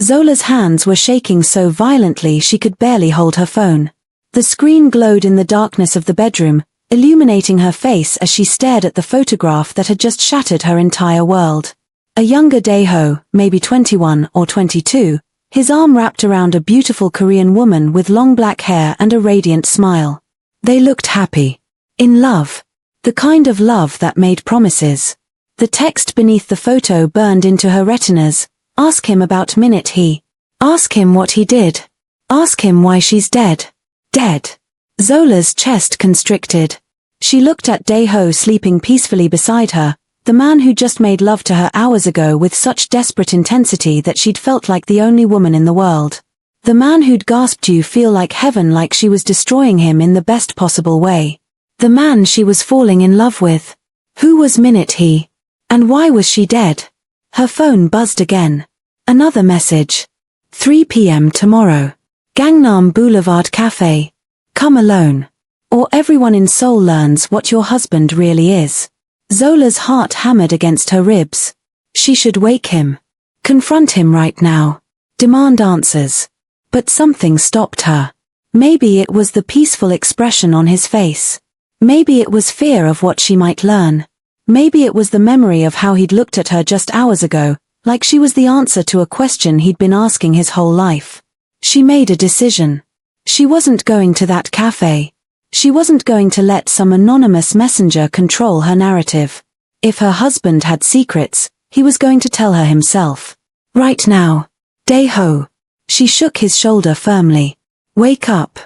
Zola's hands were shaking so violently she could barely hold her phone. The screen glowed in the darkness of the bedroom, illuminating her face as she stared at the photograph that had just shattered her entire world. A younger Dae-Ho, maybe 21 or 22, his arm wrapped around a beautiful Korean woman with long black hair and a radiant smile. They looked happy. In love. The kind of love that made promises. The text beneath the photo burned into her retinas. Ask him about Minute He. Ask him what he did. Ask him why she's dead. Dead. Zola's chest constricted. She looked at Dae-Ho sleeping peacefully beside her, the man who just made love to her hours ago with such desperate intensity that she'd felt like the only woman in the world. The man who'd gasped you feel like heaven, like she was destroying him in the best possible way. The man she was falling in love with. Who was Minute He? And why was she dead? Her phone buzzed again. Another message. 3 p.m. tomorrow. Gangnam Boulevard Cafe. Come alone. Or everyone in Seoul learns what your husband really is. Zola's heart hammered against her ribs. She should wake him. Confront him right now. Demand answers. But something stopped her. Maybe it was the peaceful expression on his face. Maybe it was fear of what she might learn. Maybe it was the memory of how he'd looked at her just hours ago, like she was the answer to a question he'd been asking his whole life. She made a decision. She wasn't going to that cafe. She wasn't going to let some anonymous messenger control her narrative. If her husband had secrets, he was going to tell her himself. Right now. Dae-Ho. She shook his shoulder firmly. Wake up.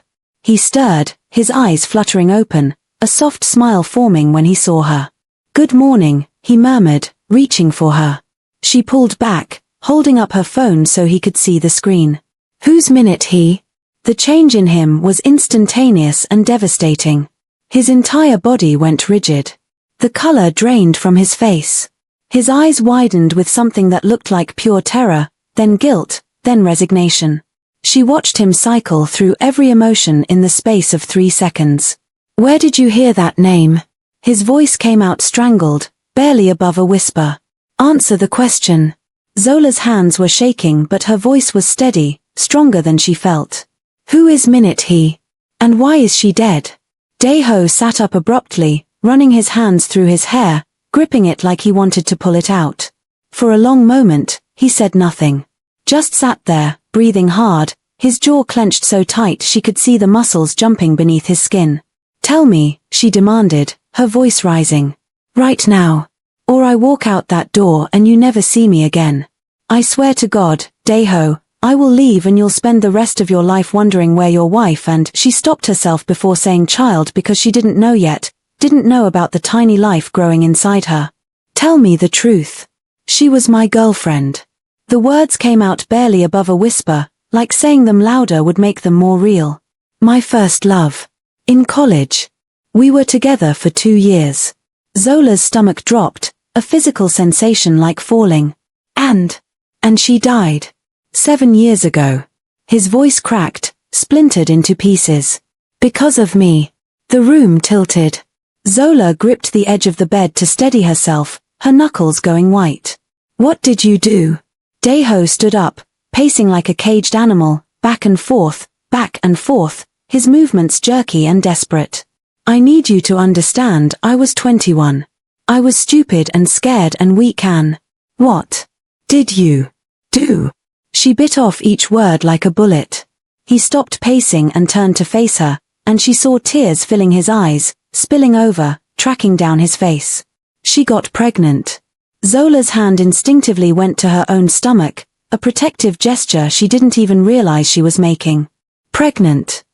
He stirred, his eyes fluttering open, a soft smile forming when he saw her. Good morning, he murmured, reaching for her. She pulled back, holding up her phone so he could see the screen. Whose Minute He? The change in him was instantaneous and devastating. His entire body went rigid. The color drained from his face. His eyes widened with something that looked like pure terror, then guilt, then resignation. She watched him cycle through every emotion in the space of 3 seconds. Where did you hear that name? His voice came out strangled, barely above a whisper. Answer the question. Zola's hands were shaking but her voice was steady, stronger than she felt. Who is Minute He? And why is she dead? Dae-Ho sat up abruptly, running his hands through his hair, gripping it like he wanted to pull it out. For a long moment, he said nothing. Just sat there, breathing hard, his jaw clenched so tight she could see the muscles jumping beneath his skin. Tell me, she demanded, her voice rising. Right now. Or I walk out that door and you never see me again. I swear to God, Dae-Ho, I will leave and you'll spend the rest of your life wondering where your wife and she stopped herself before saying child because she didn't know yet, didn't know about the tiny life growing inside her. Tell me the truth. She was my girlfriend. The words came out barely above a whisper, like saying them louder would make them more real. My first love. In college. We were together for 2 years. Zola's stomach dropped, a physical sensation like falling. And she died. 7 years ago. His voice cracked, splintered into pieces. Because of me. The room tilted. Zola gripped the edge of the bed to steady herself, her knuckles going white. What did you do? Dae-Ho stood up, pacing like a caged animal, back and forth, his movements jerky and desperate. I need you to understand, I was 21. I was stupid and scared and weak and... What did you do? She bit off each word like a bullet. He stopped pacing and turned to face her, and she saw tears filling his eyes, spilling over, tracking down his face. She got pregnant. Zola's hand instinctively went to her own stomach, a protective gesture she didn't even realize she was making. Pregnant.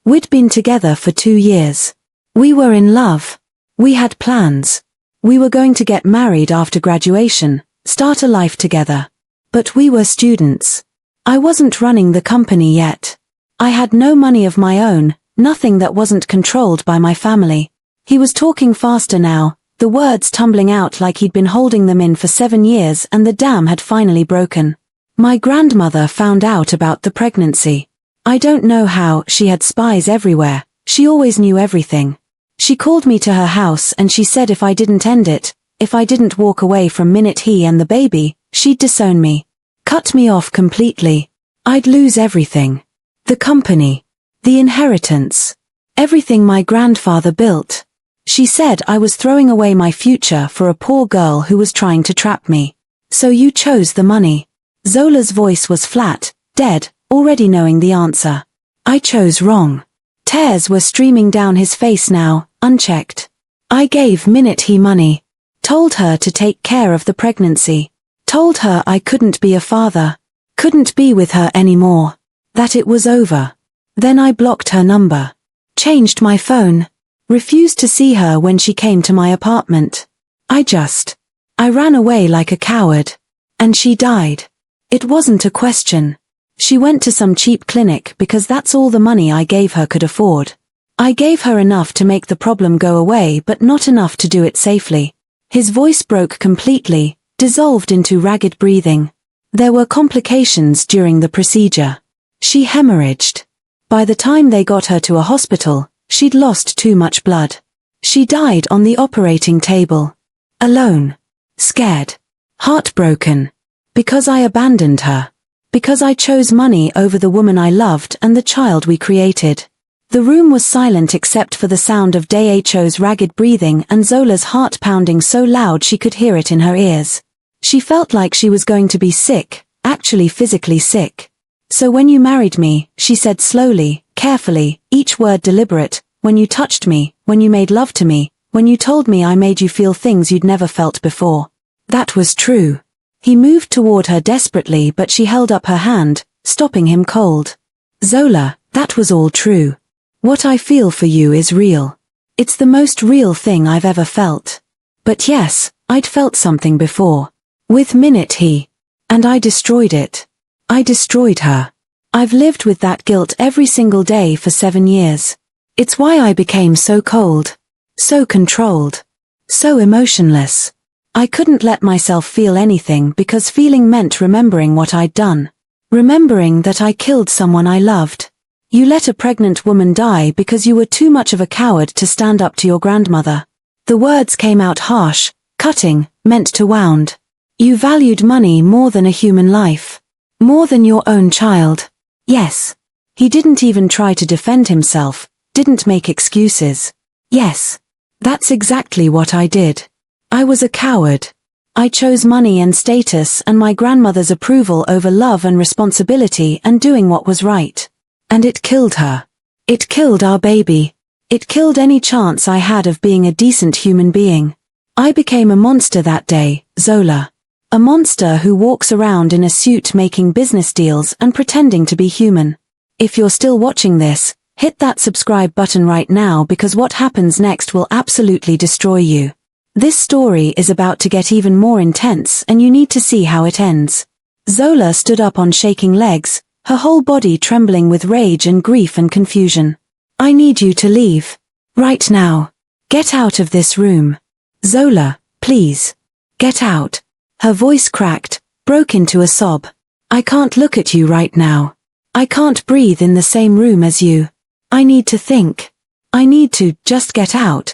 We'd been together for 2 years. We were in love. We had plans. We were going to get married after graduation, start a life together. But we were students. I wasn't running the company yet. I had no money of my own, nothing that wasn't controlled by my family. He was talking faster now, the words tumbling out like he'd been holding them in for 7 years and the dam had finally broken. My grandmother found out about the pregnancy. I don't know how, she had spies everywhere, she always knew everything. She called me to her house and she said if I didn't end it, if I didn't walk away from Minute He and the baby, she'd disown me. Cut me off completely. I'd lose everything. The company. The inheritance. Everything my grandfather built. She said I was throwing away my future for a poor girl who was trying to trap me. So you chose the money. Zola's voice was flat, dead, already knowing the answer. I chose wrong. Tears were streaming down his face now, unchecked. I gave Minute-He money. Told her to take care of the pregnancy. Told her I couldn't be a father. Couldn't be with her anymore. That it was over. Then I blocked her number. Changed my phone. Refused to see her when she came to my apartment. I ran away like a coward. And she died. It wasn't a question. She went to some cheap clinic because that's all the money I gave her could afford. I gave her enough to make the problem go away but not enough to do it safely. His voice broke completely, dissolved into ragged breathing. There were complications during the procedure. She hemorrhaged. By the time they got her to a hospital, she'd lost too much blood. She died on the operating table. Alone. Scared. Heartbroken. Because I abandoned her. Because I chose money over the woman I loved and the child we created. The room was silent except for the sound of Dae-Ho's ragged breathing and Zola's heart pounding so loud she could hear it in her ears. She felt like she was going to be sick, actually physically sick. So when you married me, she said slowly, carefully, each word deliberate, when you touched me, when you made love to me, when you told me I made you feel things you'd never felt before. That was true. He moved toward her desperately but she held up her hand, stopping him cold. Zola, that was all true. What I feel for you is real. It's the most real thing I've ever felt. But yes, I'd felt something before. With Minute-He. And I destroyed it. I destroyed her. I've lived with that guilt every single day for 7 years. It's why I became so cold. So controlled. So emotionless. I couldn't let myself feel anything because feeling meant remembering what I'd done. Remembering that I killed someone I loved. You let a pregnant woman die because you were too much of a coward to stand up to your grandmother. The words came out harsh, cutting, meant to wound. You valued money more than a human life. More than your own child. Yes. He didn't even try to defend himself, didn't make excuses. Yes. That's exactly what I did. I was a coward. I chose money and status and my grandmother's approval over love and responsibility and doing what was right. And it killed her. It killed our baby. It killed any chance I had of being a decent human being. I became a monster that day, Zola. A monster who walks around in a suit making business deals and pretending to be human. If you're still watching this, hit that subscribe button right now because what happens next will absolutely destroy you. This story is about to get even more intense and you need to see how it ends. Zola stood up on shaking legs, her whole body trembling with rage and grief and confusion. I need you to leave. Right now. Get out of this room. Zola, please. Get out. Her voice cracked, broke into a sob. I can't look at you right now. I can't breathe in the same room as you. I need to think. I need to just get out.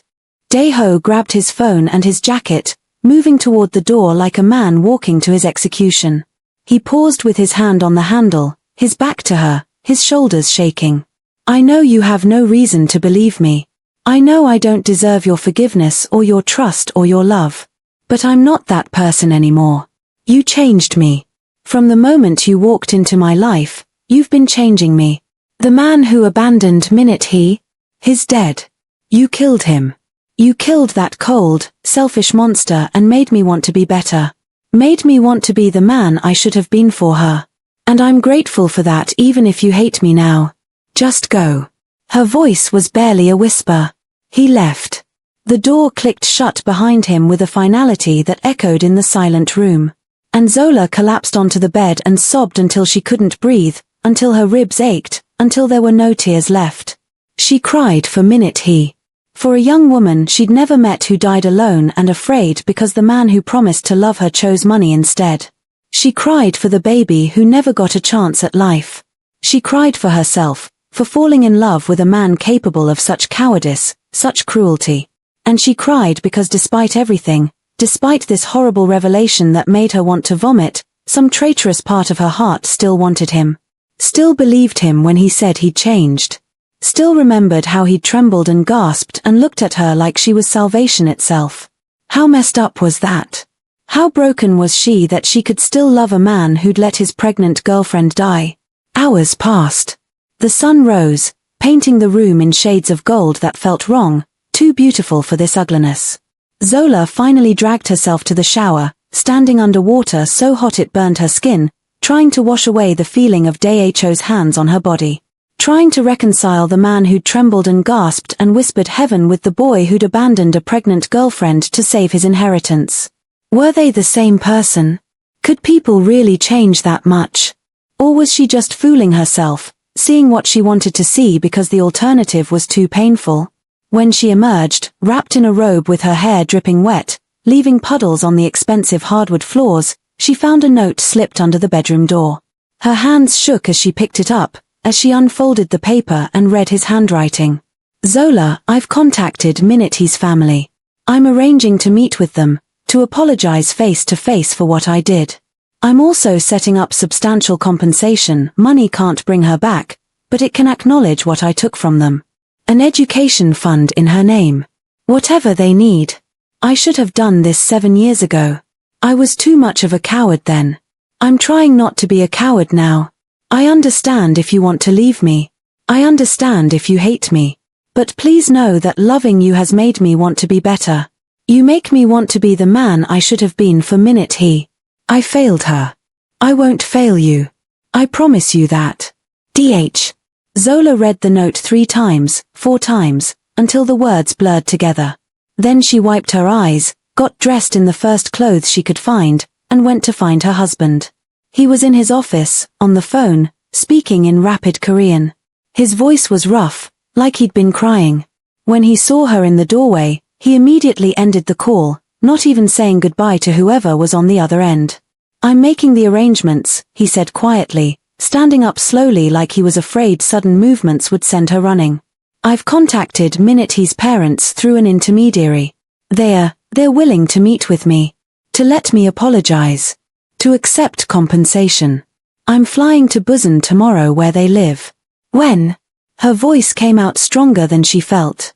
Dae-Ho grabbed his phone and his jacket, moving toward the door like a man walking to his execution. He paused with his hand on the handle, his back to her, his shoulders shaking. I know you have no reason to believe me. I know I don't deserve your forgiveness or your trust or your love. But I'm not that person anymore. You changed me. From the moment you walked into my life, you've been changing me. The man who abandoned Minute-He, he's dead. You killed him. You killed that cold, selfish monster and made me want to be better. Made me want to be the man I should have been for her. And I'm grateful for that even if you hate me now. Just go. Her voice was barely a whisper. He left. The door clicked shut behind him with a finality that echoed in the silent room. And Zola collapsed onto the bed and sobbed until she couldn't breathe, until her ribs ached, until there were no tears left. She cried for Minute-He. For a young woman she'd never met who died alone and afraid because the man who promised to love her chose money instead. She cried for the baby who never got a chance at life. She cried for herself, for falling in love with a man capable of such cowardice, such cruelty. And she cried because despite everything, despite this horrible revelation that made her want to vomit, Some traitorous part of her heart still wanted him. Still believed him when he said he'd changed. Still remembered how he'd trembled and gasped and looked at her like she was salvation itself. How messed up was that? How broken was she that she could still love a man who'd let his pregnant girlfriend die? Hours passed. The sun rose, painting the room in shades of gold that felt wrong, too beautiful for this ugliness. Zola finally dragged herself to the shower, standing under water so hot it burned her skin, trying to wash away the feeling of Dae-Ho's hands on her body. Trying to reconcile the man who'd trembled and gasped and whispered heaven with the boy who'd abandoned a pregnant girlfriend to save his inheritance. Were they the same person? Could people really change that much? Or was she just fooling herself, seeing what she wanted to see because the alternative was too painful? When she emerged, wrapped in a robe with her hair dripping wet, leaving puddles on the expensive hardwood floors, she found a note slipped under the bedroom door. Her hands shook as she picked it up, as she unfolded the paper and read his handwriting. Zola, I've contacted Minutie's family. I'm arranging to meet with them, to apologize face to face for what I did. I'm also setting up substantial compensation. Money can't bring her back, but it can acknowledge what I took from them. An education fund in her name. Whatever they need. I should have done this 7 years ago. I was too much of a coward then. I'm trying not to be a coward now. I understand if you want to leave me. I understand if you hate me. But please know that loving you has made me want to be better. You make me want to be the man I should have been for Minute. I failed her. I won't fail you. I promise you that. DH. Zola read the note 3 times, 4 times, until the words blurred together. Then she wiped her eyes, got dressed in the first clothes she could find, and went to find her husband. He was in his office, on the phone, speaking in rapid Korean. His voice was rough, like he'd been crying. When he saw her in the doorway, he immediately ended the call, not even saying goodbye to whoever was on the other end. I'm making the arrangements, he said quietly, standing up slowly like he was afraid sudden movements would send her running. I've contacted Minutie's parents through an intermediary. They're willing to meet with me. To let me apologize. To accept compensation. I'm flying to Busan tomorrow where they live. When? Her voice came out stronger than she felt.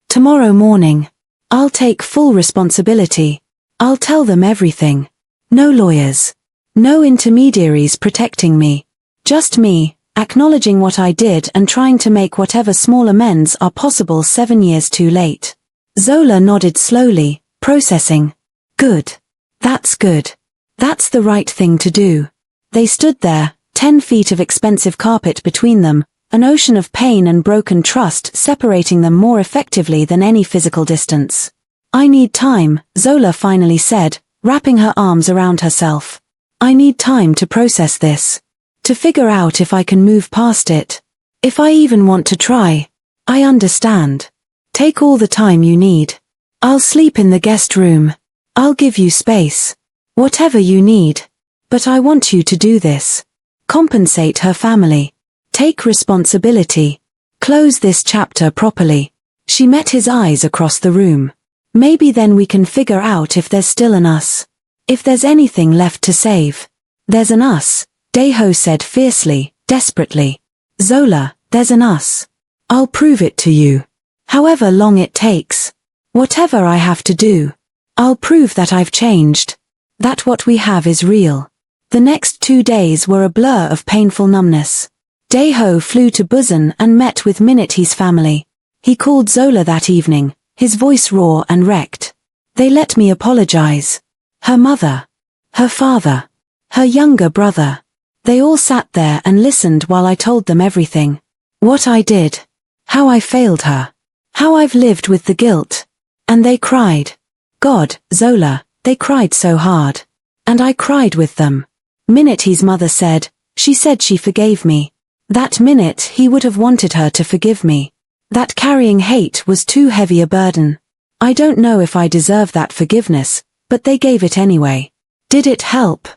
Tomorrow morning. I'll take full responsibility. I'll tell them everything. No lawyers. No intermediaries protecting me. Just me, acknowledging what I did and trying to make whatever small amends are possible 7 years too late. Zola nodded slowly, processing. Good. That's good. That's the right thing to do. They stood there, 10 feet of expensive carpet between them, an ocean of pain and broken trust separating them more effectively than any physical distance. I need time, Zola finally said, wrapping her arms around herself. I need time to process this. To figure out if I can move past it. If I even want to try. I understand. Take all the time you need. I'll sleep in the guest room. I'll give you space. Whatever you need. But I want you to do this. Compensate her family. Take responsibility. Close this chapter properly. She met his eyes across the room. Maybe then we can figure out if there's still an us. If there's anything left to save. There's an us, Dae-Ho said fiercely, desperately. Zola, there's an us. I'll prove it to you. However long it takes. Whatever I have to do. I'll prove that I've changed. That what we have is real. The next 2 days were a blur of painful numbness. Dae-Ho flew to Busan and met with Minutie's family. He called Zola that evening, his voice raw and wrecked. They let me apologize. Her mother. Her father. Her younger brother. They all sat there and listened while I told them everything. What I did. How I failed her. How I've lived with the guilt. And they cried. God, Zola, they cried so hard. And I cried with them. Minutie's mother said, she said she forgave me. That minute he would have wanted her to forgive me. That carrying hate was too heavy a burden. I don't know if I deserve that forgiveness, but they gave it anyway. Did it help?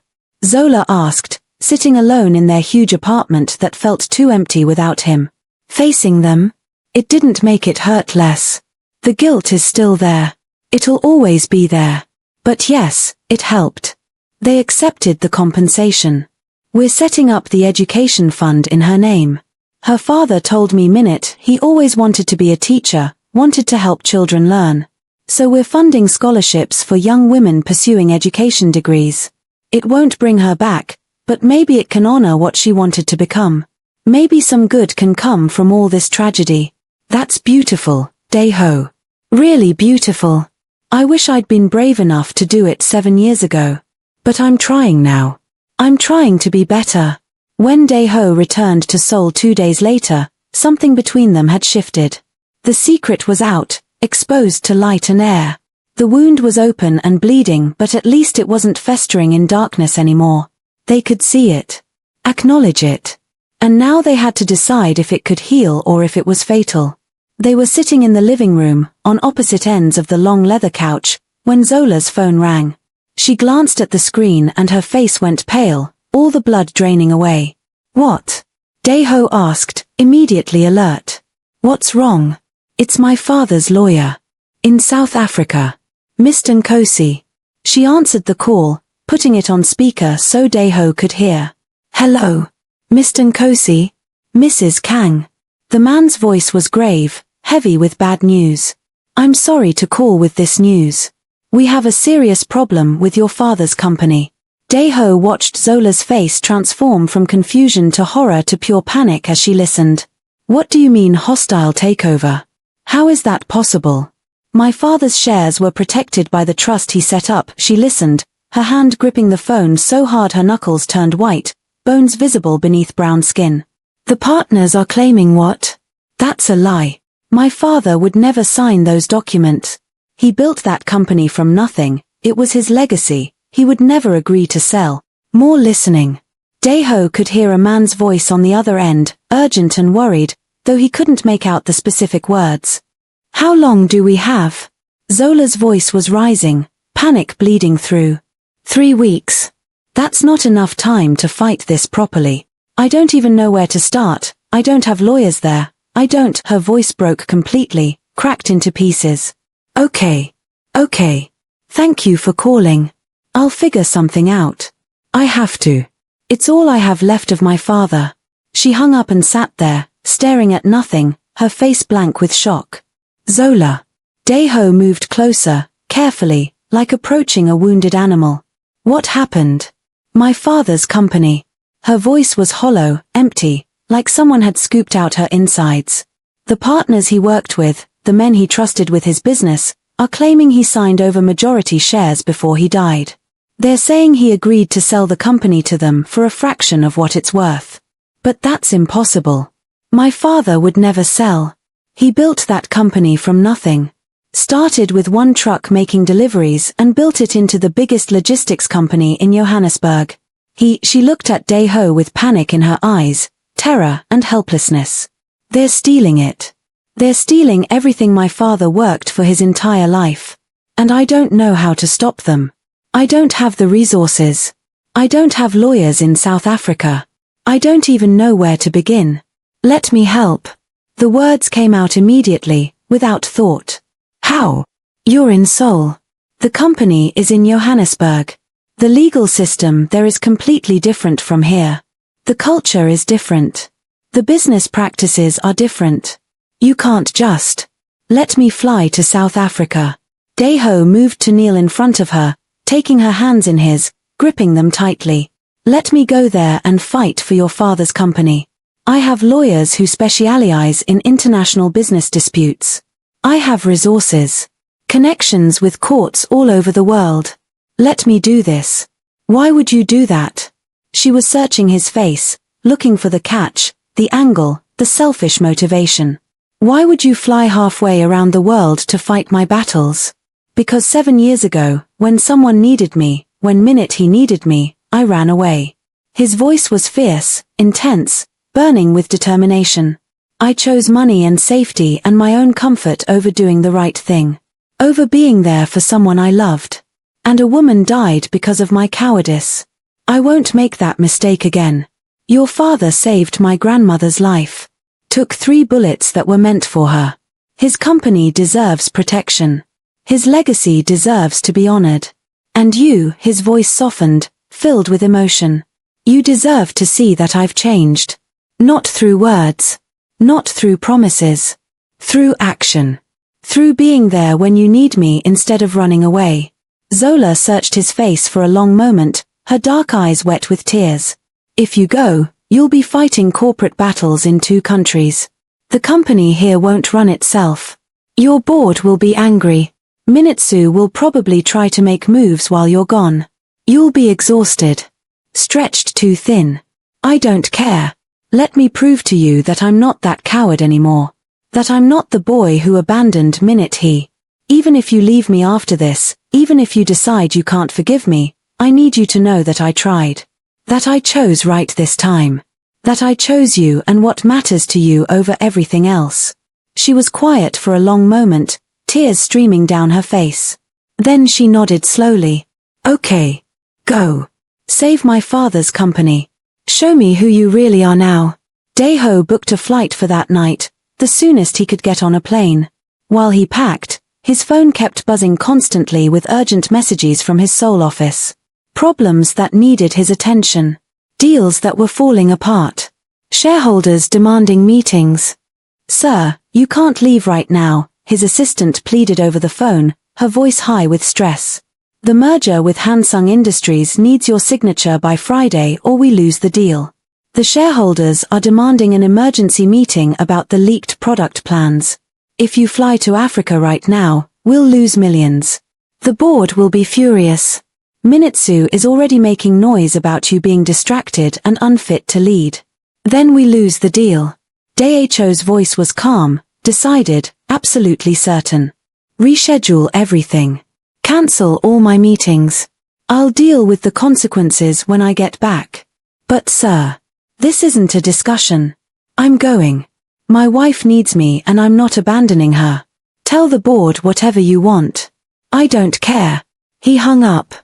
Zola asked, sitting alone in their huge apartment that felt too empty without him. Facing them? It didn't make it hurt less. The guilt is still there. It'll always be there. But yes, it helped. They accepted the compensation. We're setting up the education fund in her name. Her father told me he always wanted to be a teacher, wanted to help children learn. So we're funding scholarships for young women pursuing education degrees. It won't bring her back, but maybe it can honor what she wanted to become. Maybe some good can come from all this tragedy. That's beautiful, Dae-Ho. Really beautiful. I wish I'd been brave enough to do it 7 years ago. But I'm trying now. I'm trying to be better. When Dae-Ho returned to Seoul 2 days later, something between them had shifted. The secret was out, exposed to light and air. The wound was open and bleeding, but at least it wasn't festering in darkness anymore. They could see it. Acknowledge it. And now they had to decide if it could heal or if it was fatal. They were sitting in the living room, on opposite ends of the long leather couch, when Zola's phone rang. She glanced at the screen and her face went pale, all the blood draining away. What? Dae-Ho asked, immediately alert. What's wrong? It's my father's lawyer. In South Africa. Mr. Nkosi. She answered the call, putting it on speaker so Dae-Ho could hear. Hello. Mr. Nkosi? Mrs. Kang. The man's voice was grave, heavy with bad news. I'm sorry to call with this news. We have a serious problem with your father's company. Dae-Ho watched Zola's face transform from confusion to horror to pure panic as she listened. What do you mean hostile takeover? How is that possible? My father's shares were protected by the trust he set up. She listened, her hand gripping the phone so hard her knuckles turned white, bones visible beneath brown skin. The partners are claiming what? That's a lie. My father would never sign those documents. He built that company from nothing, it was his legacy. He would never agree to sell. More listening. Dae-Ho could hear a man's voice on the other end, urgent and worried, though he couldn't make out the specific words. How long do we have? Zola's voice was rising, panic bleeding through. 3 weeks. That's not enough time to fight this properly. I don't even know where to start. I don't have lawyers there. Her voice broke completely, cracked into pieces. Okay. Thank you for calling. I'll figure something out. I have to. It's all I have left of my father. She hung up and sat there, staring at nothing, her face blank with shock. Zola. Dae-Ho moved closer, carefully, like approaching a wounded animal. What happened? My father's company. Her voice was hollow, empty, like someone had scooped out her insides. The partners he worked with, the men he trusted with his business, are claiming he signed over majority shares before he died. They're saying he agreed to sell the company to them for a fraction of what it's worth. But that's impossible. My father would never sell. He built that company from nothing. Started with 1 truck making deliveries and built it into the biggest logistics company in Johannesburg. She looked at Dae-Ho with panic in her eyes, terror and helplessness. They're stealing it. They're stealing everything my father worked for his entire life. And I don't know how to stop them. I don't have the resources. I don't have lawyers in South Africa. I don't even know where to begin. Let me help. The words came out immediately, without thought. How? You're in Seoul. The company is in Johannesburg. The legal system there is completely different from here. The culture is different. The business practices are different. You can't just. Let me fly to South Africa. Dae-Ho moved to kneel in front of her, taking her hands in his, gripping them tightly. Let me go there and fight for your father's company. I have lawyers who specialize in international business disputes. I have resources. Connections with courts all over the world. Let me do this. Why would you do that? She was searching his face, looking for the catch, the angle, the selfish motivation. Why would you fly halfway around the world to fight my battles? Because 7 years ago, when someone needed me, when he needed me, I ran away. His voice was fierce, intense, burning with determination. I chose money and safety and my own comfort over doing the right thing. Over being there for someone I loved. And a woman died because of my cowardice. I won't make that mistake again. Your father saved my grandmother's life. Took 3 bullets that were meant for her. His company deserves protection. His legacy deserves to be honored. And you, his voice softened, filled with emotion. You deserve to see that I've changed. Not through words. Not through promises. Through action. Through being there when you need me instead of running away. Zola searched his face for a long moment, her dark eyes wet with tears. If you go, you'll be fighting corporate battles in 2 countries. The company here won't run itself. Your board will be angry. Minitsu will probably try to make moves while you're gone. You'll be exhausted. Stretched too thin. I don't care. Let me prove to you that I'm not that coward anymore. That I'm not the boy who abandoned Minit-he. Even if you leave me after this, even if you decide you can't forgive me, I need you to know that I tried. That I chose right this time. That I chose you and what matters to you over everything else. She was quiet for a long moment, tears streaming down her face. Then she nodded slowly. Okay. Go. Save my father's company. Show me who you really are now. Dae-Ho booked a flight for that night, the soonest he could get on a plane. While he packed, his phone kept buzzing constantly with urgent messages from his Seoul office. Problems that needed his attention. Deals that were falling apart. Shareholders demanding meetings. Sir, you can't leave right now, his assistant pleaded over the phone, her voice high with stress. The merger with Hansung Industries needs your signature by Friday or we lose the deal. The shareholders are demanding an emergency meeting about the leaked product plans. If you fly to Africa right now, we'll lose millions. The board will be furious. Minitsu is already making noise about you being distracted and unfit to lead. Then we lose the deal. Dae-Ho's voice was calm, decided, absolutely certain. Reschedule everything. Cancel all my meetings. I'll deal with the consequences when I get back. But sir, this isn't a discussion. I'm going. My wife needs me and I'm not abandoning her. Tell the board whatever you want. I don't care. He hung up.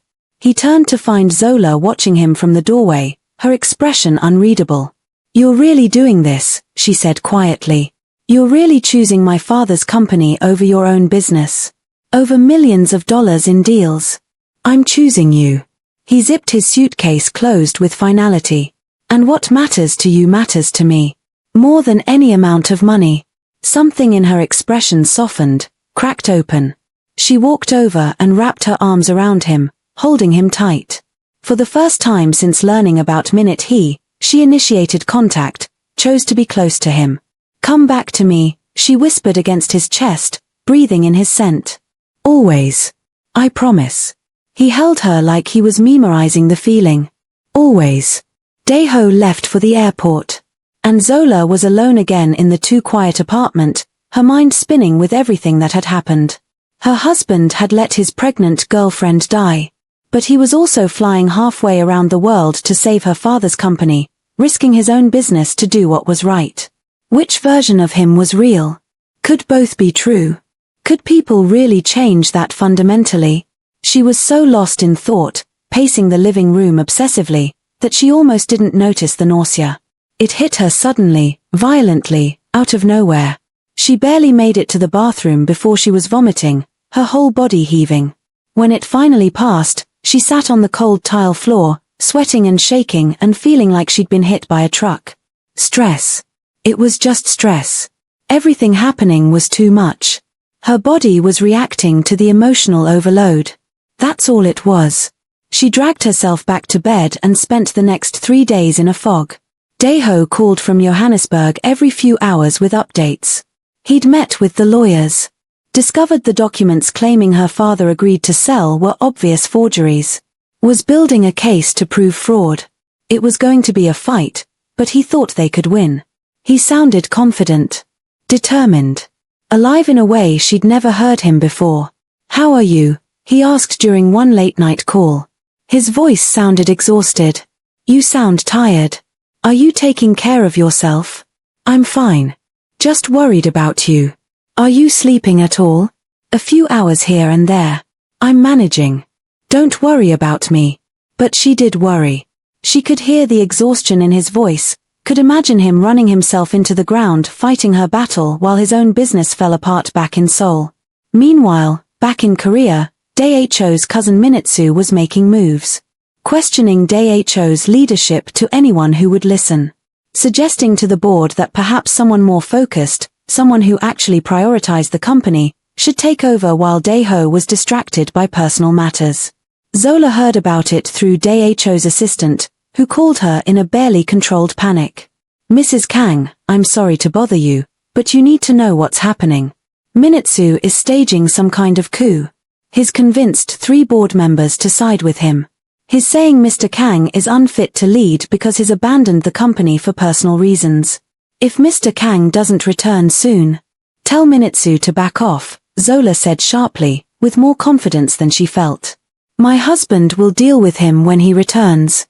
He turned to find Zola watching him from the doorway, her expression unreadable. You're really doing this, she said quietly. You're really choosing my father's company over your own business. Over millions of dollars in deals. I'm choosing you. He zipped his suitcase closed with finality. And what matters to you matters to me. More than any amount of money. Something in her expression softened, cracked open. She walked over and wrapped her arms around him, holding him tight. For the first time since learning about Minit-he, she initiated contact, chose to be close to him. Come back to me, she whispered against his chest, breathing in his scent. Always. I promise. He held her like he was memorizing the feeling. Always. Dae-Ho left for the airport. And Zola was alone again in the too quiet apartment, her mind spinning with everything that had happened. Her husband had let his pregnant girlfriend die. But he was also flying halfway around the world to save her father's company, risking his own business to do what was right. Which version of him was real? Could both be true? Could people really change that fundamentally? She was so lost in thought, pacing the living room obsessively, that she almost didn't notice the nausea. It hit her suddenly, violently, out of nowhere. She barely made it to the bathroom before she was vomiting, her whole body heaving. When it finally passed, she sat on the cold tile floor, sweating and shaking and feeling like she'd been hit by a truck. Stress. It was just stress. Everything happening was too much. Her body was reacting to the emotional overload. That's all it was. She dragged herself back to bed and spent the next 3 days in a fog. Dae-Ho called from Johannesburg every few hours with updates. He'd met with the lawyers. Discovered the documents claiming her father agreed to sell were obvious forgeries. Was building a case to prove fraud. It was going to be a fight, but he thought they could win. He sounded confident. Determined. Alive in a way she'd never heard him before. How are you? He asked during one late-night call. His voice sounded exhausted. You sound tired. Are you taking care of yourself? I'm fine. Just worried about you. Are you sleeping at all? A few hours here and there. I'm managing. Don't worry about me. But she did worry. She could hear the exhaustion in his voice, could imagine him running himself into the ground fighting her battle while his own business fell apart back in Seoul. Meanwhile, back in Korea, Dae-Ho's cousin Minitsu was making moves. questioning Dae-Ho's leadership to anyone who would listen, suggesting to the board that perhaps someone more focused, someone who actually prioritized the company, should take over while Dae-Ho was distracted by personal matters. Zola heard about it through Dae-Ho's assistant, who called her in a barely controlled panic. "Mrs. Kang, I'm sorry to bother you, but you need to know what's happening. Minitsu is staging some kind of coup. He's convinced 3 board members to side with him. He's saying Mr. Kang is unfit to lead because he's abandoned the company for personal reasons. If Mr. Kang doesn't return soon, tell Minitsu to back off," Zola said sharply, with more confidence than she felt. "My husband will deal with him when he returns."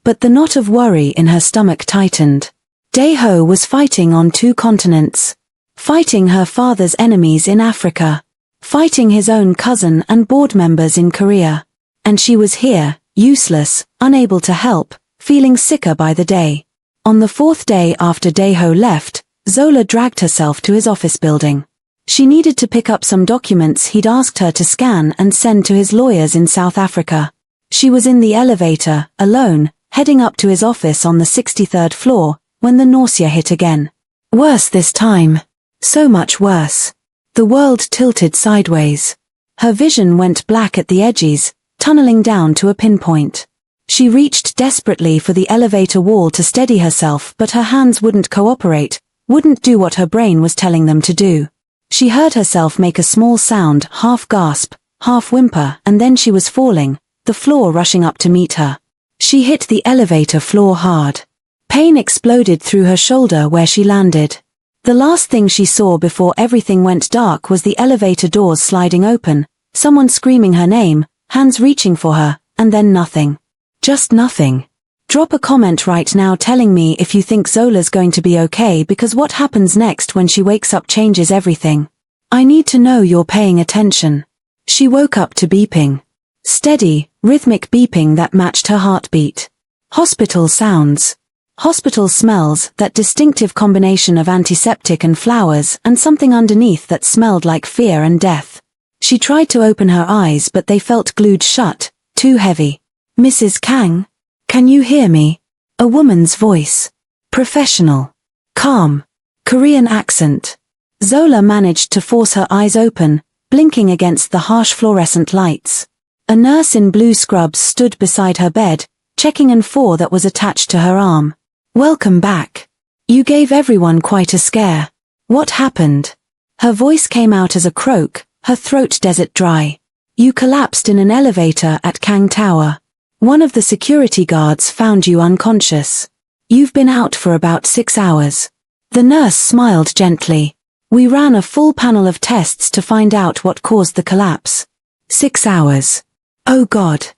But the knot of worry in her stomach tightened. Dae-Ho was fighting on 2 continents. Fighting her father's enemies in Africa. Fighting his own cousin and board members in Korea. And she was here, useless, unable to help, feeling sicker by the day. On the 4th day after Dae-Ho left, Zola dragged herself to his office building. She needed to pick up some documents he'd asked her to scan and send to his lawyers in South Africa. She was in the elevator, alone, heading up to his office on the 63rd floor, when the nausea hit again. Worse this time. So much worse. The world tilted sideways. Her vision went black at the edges, tunneling down to a pinpoint. She reached desperately for the elevator wall to steady herself, but her hands wouldn't cooperate, wouldn't do what her brain was telling them to do. She heard herself make a small sound, half gasp, half whimper, and then she was falling, the floor rushing up to meet her. She hit the elevator floor hard. Pain exploded through her shoulder where she landed. The last thing she saw before everything went dark was the elevator doors sliding open, someone screaming her name, hands reaching for her, and then nothing. Just nothing. Drop a comment right now telling me if you think Zola's going to be okay, because what happens next when she wakes up changes everything. I need to know you're paying attention. She woke up to beeping. Steady, rhythmic beeping that matched her heartbeat. Hospital sounds. Hospital smells, that distinctive combination of antiseptic and flowers, and something underneath that smelled like fear and death. She tried to open her eyes, but they felt glued shut, too heavy. "Mrs. Kang? Can you hear me?" A woman's voice. Professional. Calm. Korean accent. Zola managed to force her eyes open, blinking against the harsh fluorescent lights. A nurse in blue scrubs stood beside her bed, checking an IV that was attached to her arm. "Welcome back. You gave everyone quite a scare. What happened?" Her voice came out as a croak, her throat desert dry. "You collapsed in an elevator at Kang Tower. One of the security guards found you unconscious. You've been out for about 6 hours. The nurse smiled gently. "We ran a full panel of tests to find out what caused the collapse." 6 hours. Oh God.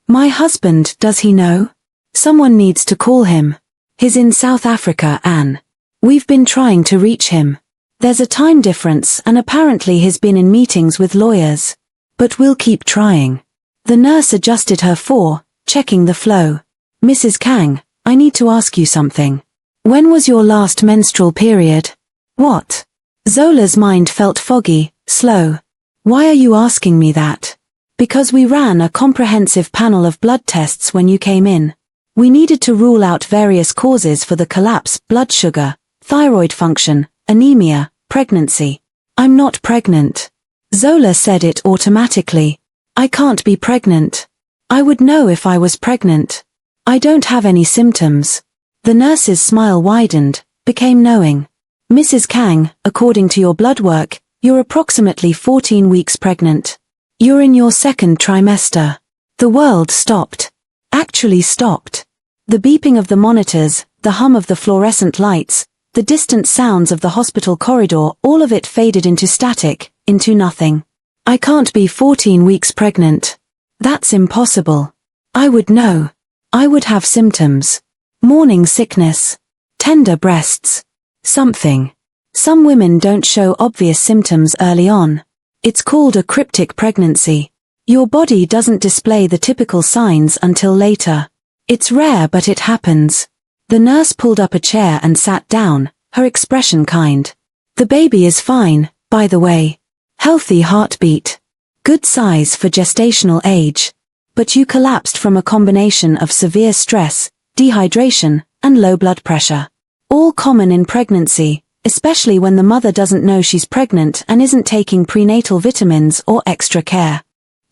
My husband, does he know? Someone needs to call him. He's in South Africa, Anne. We've been trying to reach him. There's a time difference and apparently he's been in meetings with lawyers. But we'll keep trying. The nurse adjusted her IV, checking the flow. "Mrs. Kang, I need to ask you something. When was your last menstrual period?" "What?" Zola's mind felt foggy, slow. "Why are you asking me that?" "Because we ran a comprehensive panel of blood tests when you came in. We needed to rule out various causes for the collapse: blood sugar, thyroid function, anemia, pregnancy." "I'm not pregnant." Zola said it automatically. "I can't be pregnant. I would know if I was pregnant. I don't have any symptoms." The nurse's smile widened, became knowing. "Mrs. Kang, according to your blood work, you're approximately 14 weeks pregnant. You're in your 2nd trimester." The world stopped. Actually stopped. The beeping of the monitors, the hum of the fluorescent lights, the distant sounds of the hospital corridor, all of it faded into static, into nothing. "I can't be 14 weeks pregnant. That's impossible. I would know. I would have symptoms. Morning sickness. Tender breasts. Something. Some women don't show obvious symptoms early on. It's called a cryptic pregnancy. Your body doesn't display the typical signs until later. It's rare, but it happens." The nurse pulled up a chair and sat down, her expression kind. "The baby is fine, by the way. Healthy heartbeat. Good size for gestational age. But you collapsed from a combination of severe stress, dehydration, and low blood pressure. All common in pregnancy, especially when the mother doesn't know she's pregnant and isn't taking prenatal vitamins or extra care.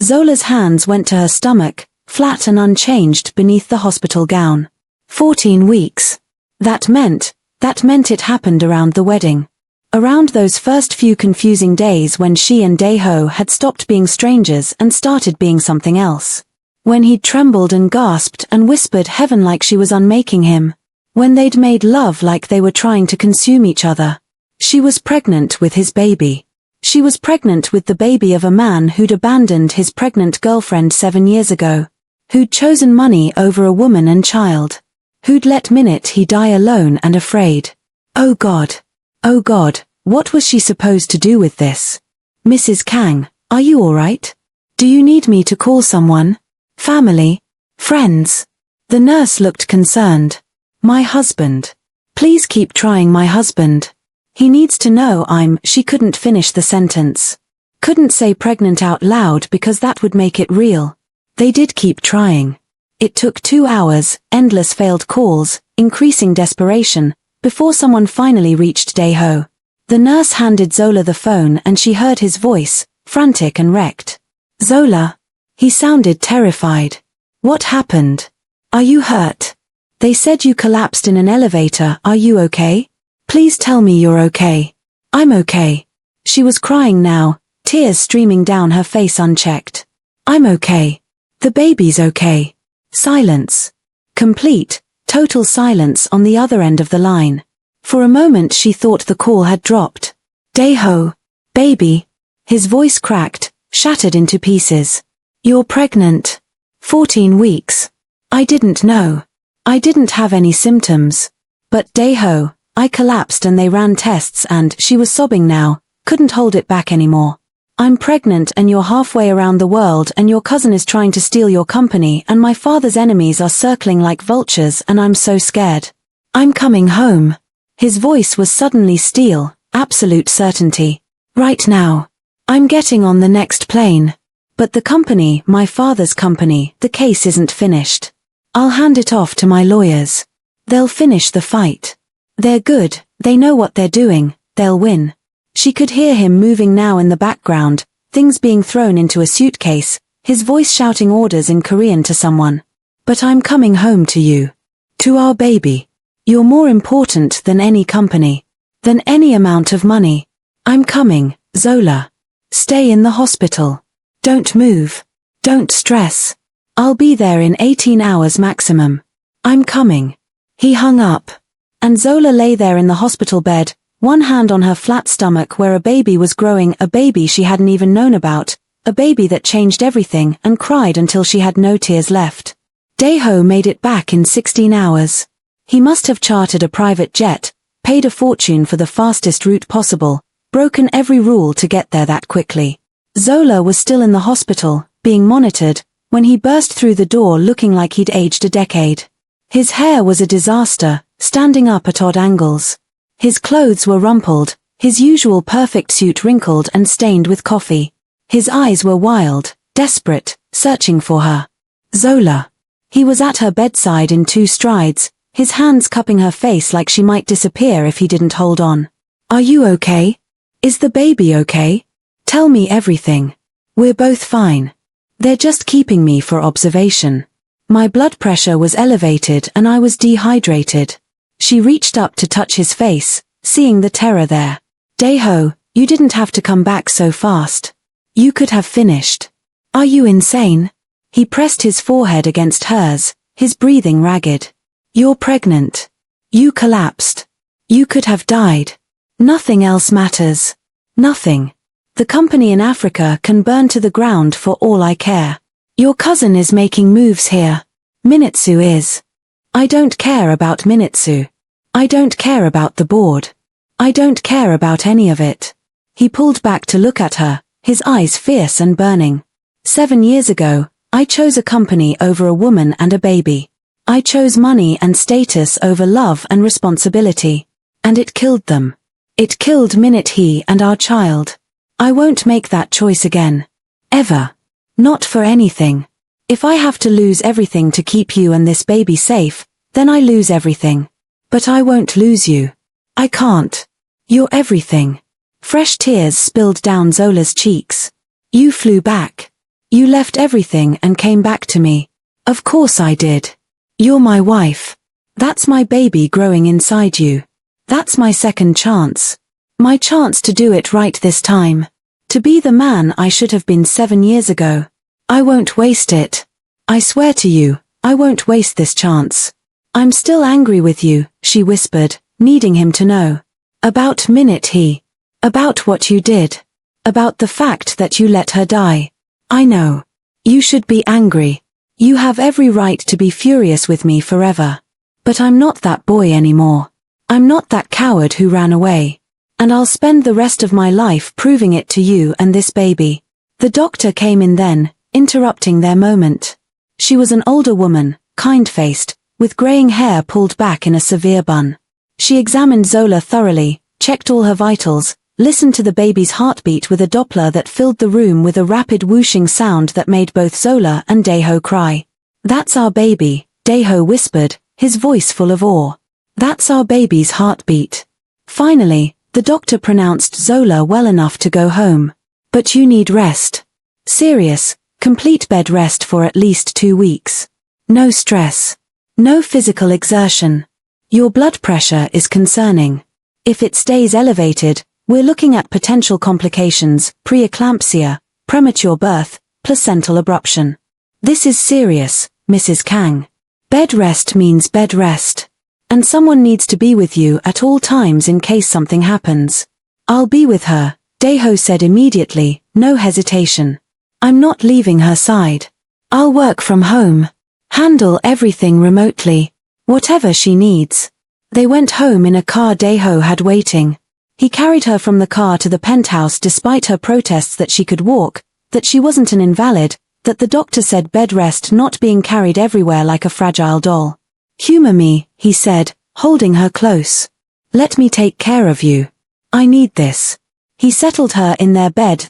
Zola's hands went to her stomach, flat and unchanged beneath the hospital gown. 14 weeks. That meant it happened around the wedding. Around those first few confusing days when she and Dae-Ho had stopped being strangers and started being something else. When he'd trembled and gasped and whispered heaven like she was unmaking him. When they'd made love like they were trying to consume each other. She was pregnant with his baby. She was pregnant with the baby of a man who'd abandoned his pregnant girlfriend 7 years ago. Who'd chosen money over a woman and child. Who'd let he die alone and afraid. Oh God, what was she supposed to do with this? Mrs. Kang, are you alright? Do you need me to call someone? Family? Friends? The nurse looked concerned. My husband. Please keep trying my husband. He needs to know she couldn't finish the sentence. Couldn't say pregnant out loud because that would make it real. They did keep trying. It took 2 hours, endless failed calls, increasing desperation, before someone finally reached Dae-Ho. The nurse handed Zola the phone and she heard his voice, frantic and wrecked. Zola. He sounded terrified. What happened? Are you hurt? They said you collapsed in an elevator. Are you okay? Please tell me you're okay. I'm okay. She was crying now, tears streaming down her face unchecked. I'm okay. The baby's okay. Silence. Complete, total silence on the other end of the line. For a moment she thought the call had dropped. Dae-Ho. Baby. His voice cracked, shattered into pieces. You're pregnant. 14 weeks. I didn't know. I didn't have any symptoms. But Dae-Ho, I collapsed and they ran tests and she was sobbing now, couldn't hold it back anymore. I'm pregnant and you're halfway around the world and your cousin is trying to steal your company and my father's enemies are circling like vultures and I'm so scared. I'm coming home. His voice was suddenly steel, absolute certainty. Right now. I'm getting on the next plane. But the company, my father's company, the case isn't finished. I'll hand it off to my lawyers. They'll finish the fight. They're good, they know what they're doing, they'll win. She could hear him moving now in the background, things being thrown into a suitcase, his voice shouting orders in Korean to someone. But I'm coming home to you. To our baby. You're more important than any company. Than any amount of money. I'm coming, Zola. Stay in the hospital. Don't move. Don't stress. I'll be there in 18 hours maximum. I'm coming. He hung up. And Zola lay there in the hospital bed, one hand on her flat stomach where a baby was growing, a baby she hadn't even known about, a baby that changed everything and cried until she had no tears left. Dae-Ho made it back in 16 hours. He must have chartered a private jet, paid a fortune for the fastest route possible, broken every rule to get there that quickly. Zola was still in the hospital, being monitored, when he burst through the door looking like he'd aged a decade. His hair was a disaster, standing up at odd angles. His clothes were rumpled, his usual perfect suit wrinkled and stained with coffee. His eyes were wild, desperate, searching for her. Zola. He was at her bedside in 2 strides, his hands cupping her face like she might disappear if he didn't hold on. Are you okay? Is the baby okay? Tell me everything. We're both fine. They're just keeping me for observation. My blood pressure was elevated and I was dehydrated. She reached up to touch his face, seeing the terror there. Dae-Ho, you didn't have to come back so fast. You could have finished. Are you insane? He pressed his forehead against hers, his breathing ragged. You're pregnant. You collapsed. You could have died. Nothing else matters. Nothing. The company in Africa can burn to the ground for all I care. Your cousin is making moves here. Minitsu is. I don't care about Minitsu. I don't care about the board. I don't care about any of it. He pulled back to look at her, his eyes fierce and burning. 7 years ago, I chose a company over a woman and a baby. I chose money and status over love and responsibility. And it killed them. It killed he and our child. I won't make that choice again. Ever. Not for anything. If I have to lose everything to keep you and this baby safe, then I lose everything. But I won't lose you. I can't. You're everything. Fresh tears spilled down Zola's cheeks. You flew back. You left everything and came back to me. Of course I did. You're my wife. That's my baby growing inside you. That's my second chance. My chance to do it right this time. To be the man I should have been 7 years ago. I won't waste it. I swear to you, I won't waste this chance. I'm still angry with you, she whispered, needing him to know. About About what you did. About the fact that you let her die. I know. You should be angry. You have every right to be furious with me forever. But I'm not that boy anymore. I'm not that coward who ran away. And I'll spend the rest of my life proving it to you and this baby. The doctor came in then, interrupting their moment. She was an older woman, kind-faced, with graying hair pulled back in a severe bun. She examined Zola thoroughly, checked all her vitals, listened to the baby's heartbeat with a Doppler that filled the room with a rapid whooshing sound that made both Zola and Dae-Ho cry. That's our baby, Dae-Ho whispered, his voice full of awe. That's our baby's heartbeat. Finally, the doctor pronounced Zola well enough to go home. But you need rest. Serious, complete bed rest for at least 2 weeks. No stress. No physical exertion. Your blood pressure is concerning. If it stays elevated, we're looking at potential complications, preeclampsia, premature birth, placental abruption. This is serious, Mrs. Kang. Bed rest means bed rest. And someone needs to be with you at all times in case something happens. I'll be with her, Dae-Ho said immediately, no hesitation. I'm not leaving her side. I'll work from home. Handle everything remotely. Whatever she needs. They went home in a car Dae-Ho had waiting. He carried her from the car to the penthouse despite her protests that she could walk, that she wasn't an invalid, that the doctor said bed rest not being carried everywhere like a fragile doll. Humor me, he said, holding her close. Let me take care of you. I need this. He settled her in their bed,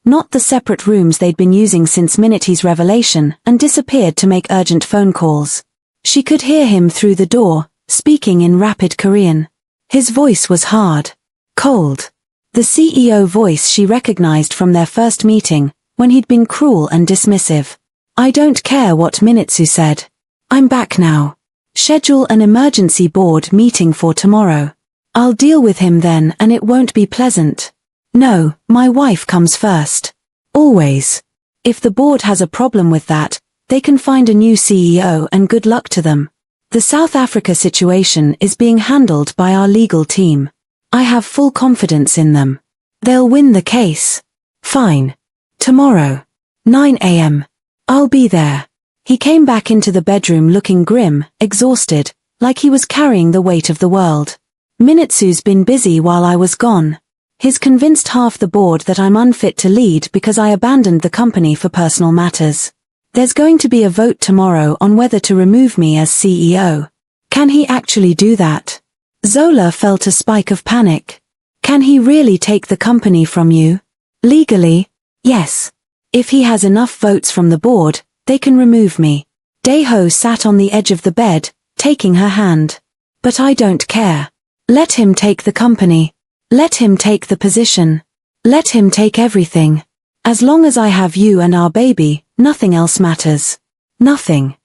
not the separate rooms they'd been using since Minutie's revelation, and disappeared to make urgent phone calls. She could hear him through the door, speaking in rapid Korean. His voice was hard. Cold. The CEO voice she recognized from their first meeting, when he'd been cruel and dismissive. I don't care what Minutsu said. I'm back now. Schedule an emergency board meeting for tomorrow. I'll deal with him then and it won't be pleasant. No, my wife comes first. Always. If the board has a problem with that, they can find a new CEO and good luck to them. The South Africa situation is being handled by our legal team. I have full confidence in them. They'll win the case. Fine. Tomorrow. 9 a.m. I'll be there. He came back into the bedroom looking grim, exhausted, like he was carrying the weight of the world. Minutsu's been busy while I was gone. He's convinced half the board that I'm unfit to lead because I abandoned the company for personal matters. There's going to be a vote tomorrow on whether to remove me as CEO. Can he actually do that? Zola felt a spike of panic. Can he really take the company from you? Legally, yes. If he has enough votes from the board, they can remove me. Dae-Ho sat on the edge of the bed, taking her hand. But I don't care. Let him take the company. Let him take the position. Let him take everything. As long as I have you and our baby, nothing else matters. Nothing.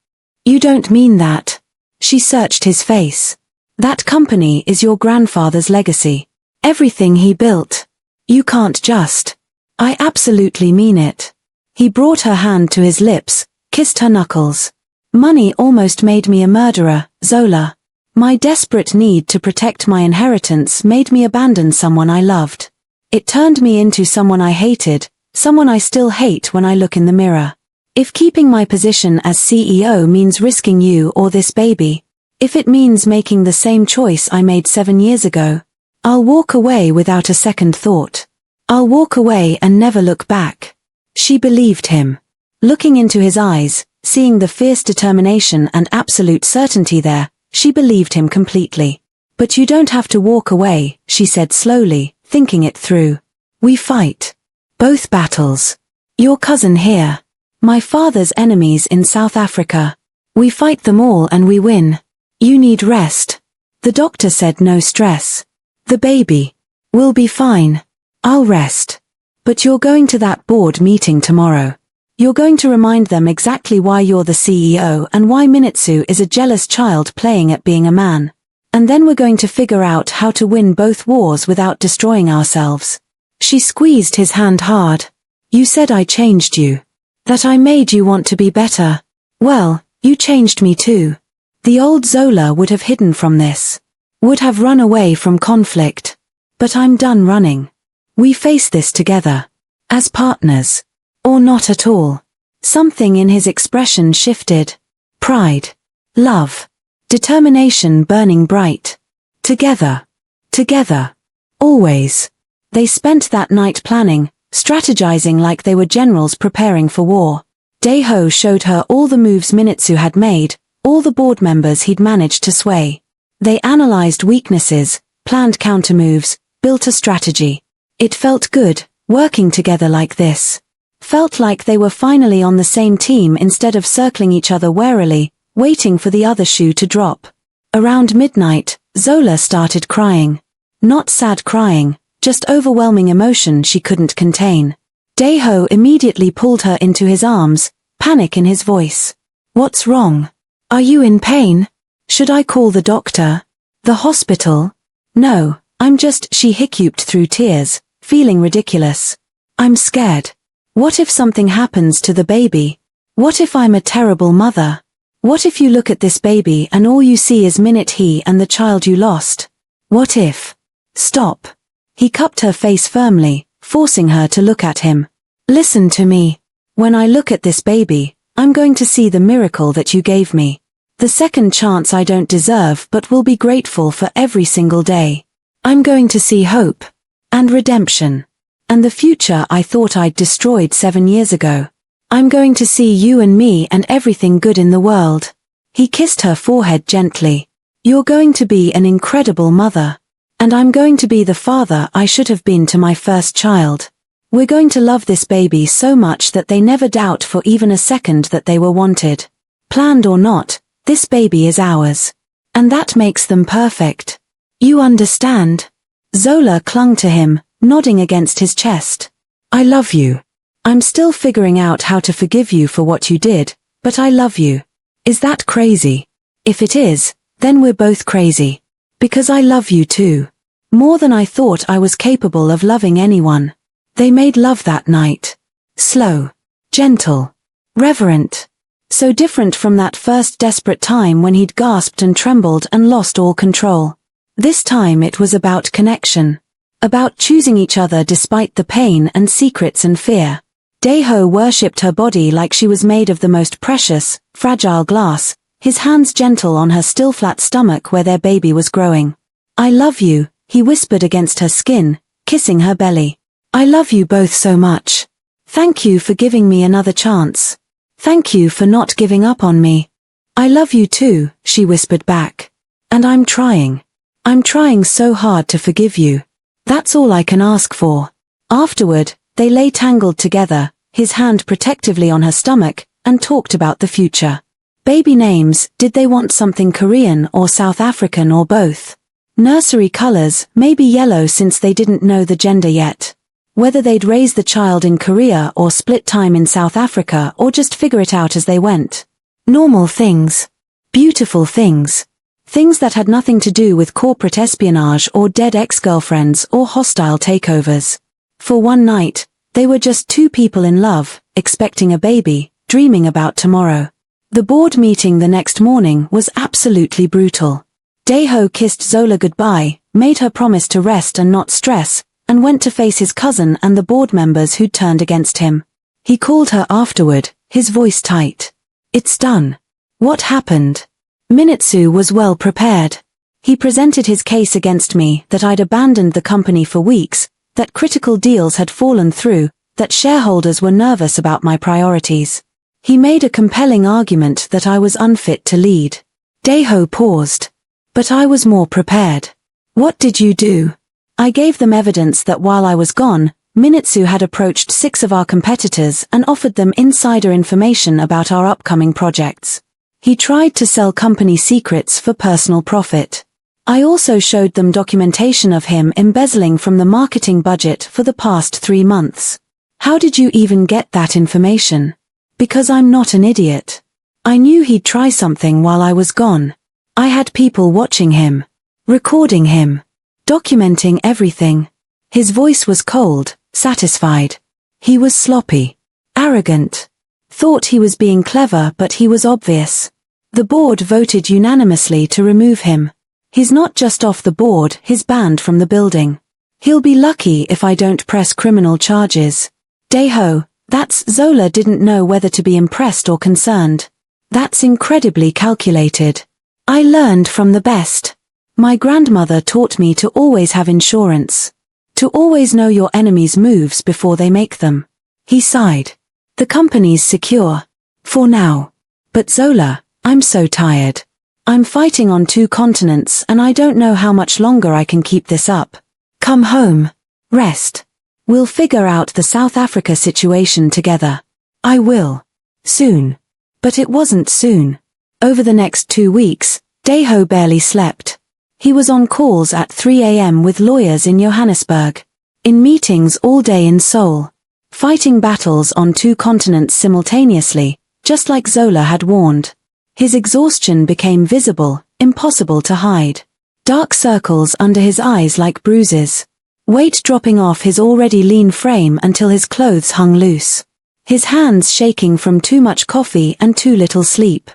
You don't mean that. She searched his face. That company is your grandfather's legacy. Everything he built. You can't just. I absolutely mean it. He brought her hand to his lips, kissed her knuckles. Money almost made me a murderer, Zola. My desperate need to protect my inheritance made me abandon someone I loved. It turned me into someone I hated, someone I still hate when I look in the mirror. If keeping my position as CEO means risking you or this baby, if it means making the same choice I made 7 years ago, I'll walk away without a second thought. I'll walk away and never look back. She believed him. Looking into his eyes, seeing the fierce determination and absolute certainty there, she believed him completely. But you don't have to walk away, she said slowly, thinking it through. We fight. Both battles. Your cousin here. My father's enemies in South Africa. We fight them all and we win. You need rest. The doctor said no stress. The baby will be fine. I'll rest. But you're going to that board meeting tomorrow. You're going to remind them exactly why you're the CEO and why Minitsu is a jealous child playing at being a man. And then we're going to figure out how to win both wars without destroying ourselves. She squeezed his hand hard. You said I changed you. That I made you want to be better. Well, you changed me too. The old Zola would have hidden from this. Would have run away from conflict. But I'm done running. We face this together. As partners. Or not at all. Something in his expression shifted. Pride. Love. Determination burning bright. Together. Together. Always. They spent that night planning, strategizing like they were generals preparing for war. Dae-Ho showed her all the moves Minitsu had made, all the board members he'd managed to sway. They analyzed weaknesses, planned countermoves, built a strategy. It felt good, working together like this. Felt like they were finally on the same team instead of circling each other warily, waiting for the other shoe to drop. Around midnight, Zola started crying. Not sad crying, just overwhelming emotion she couldn't contain. Dae-Ho immediately pulled her into his arms, panic in his voice. What's wrong? Are you in pain? Should I call the doctor? The hospital? No, I'm just, she hiccuped through tears, feeling ridiculous. I'm scared. What if something happens to the baby? What if I'm a terrible mother? What if you look at this baby and all you see is he and the child you lost? What if? Stop. He cupped her face firmly, forcing her to look at him. Listen to me. When I look at this baby, I'm going to see the miracle that you gave me. The second chance I don't deserve but will be grateful for every single day. I'm going to see hope. And redemption. And the future I thought I'd destroyed 7 years ago. I'm going to see you and me and everything good in the world. He kissed her forehead gently. You're going to be an incredible mother. And I'm going to be the father I should have been to my first child. We're going to love this baby so much that they never doubt for even a second that they were wanted. Planned or not, this baby is ours. And that makes them perfect. You understand? Zola clung to him, nodding against his chest. I love you. I'm still figuring out how to forgive you for what you did, but I love you. Is that crazy? If it is, then we're both crazy. Because I love you too. More than I thought I was capable of loving anyone. They made love that night. Slow. Gentle. Reverent. So different from that first desperate time when he'd gasped and trembled and lost all control. This time it was about connection. About choosing each other despite the pain and secrets and fear. Dae-Ho worshipped her body like she was made of the most precious, fragile glass, his hands gentle on her still flat stomach where their baby was growing. I love you, he whispered against her skin, kissing her belly. I love you both so much. Thank you for giving me another chance. Thank you for not giving up on me. I love you too, she whispered back. And I'm trying. I'm trying so hard to forgive you. That's all I can ask for. Afterward, they lay tangled together, his hand protectively on her stomach, and talked about the future. Baby names, did they want something Korean or South African or both? Nursery colors, maybe yellow since they didn't know the gender yet. Whether they'd raise the child in Korea or split time in South Africa or just figure it out as they went. Normal things. Beautiful things. Things that had nothing to do with corporate espionage or dead ex-girlfriends or hostile takeovers. For one night, they were just two people in love, expecting a baby, dreaming about tomorrow. The board meeting the next morning was absolutely brutal. Dae-Ho kissed Zola goodbye, made her promise to rest and not stress, and went to face his cousin and the board members who'd turned against him. He called her afterward, his voice tight. It's done. What happened? Minitsu was well prepared. He presented his case against me that I'd abandoned the company for weeks, that critical deals had fallen through, that shareholders were nervous about my priorities. He made a compelling argument that I was unfit to lead. Dae-Ho paused. But I was more prepared. What did you do? I gave them evidence that while I was gone, Minutsu had approached 6 of our competitors and offered them insider information about our upcoming projects. He tried to sell company secrets for personal profit. I also showed them documentation of him embezzling from the marketing budget for the past 3 months. How did you even get that information? Because I'm not an idiot. I knew he'd try something while I was gone. I had people watching him, recording him, documenting everything. His voice was cold, satisfied. He was sloppy, arrogant. Thought he was being clever, but he was obvious. The board voted unanimously to remove him. He's not just off the board, he's banned from the building. He'll be lucky if I don't press criminal charges. Dae-Ho, that's Zola didn't know whether to be impressed or concerned. That's incredibly calculated. I learned from the best. My grandmother taught me to always have insurance. To always know your enemy's moves before they make them. He sighed. The company's secure. For now. But Zola, I'm so tired. I'm fighting on 2 continents and I don't know how much longer I can keep this up. Come home. Rest. We'll figure out the South Africa situation together. I will. Soon. But it wasn't soon. Over the next 2 weeks, Dae-Ho barely slept. He was on calls at 3 a.m. with lawyers in Johannesburg. In meetings all day in Seoul. Fighting battles on 2 continents simultaneously, just like Zola had warned. His exhaustion became visible, impossible to hide. Dark circles under his eyes like bruises. Weight dropping off his already lean frame until his clothes hung loose. His hands shaking from too much coffee and too little sleep.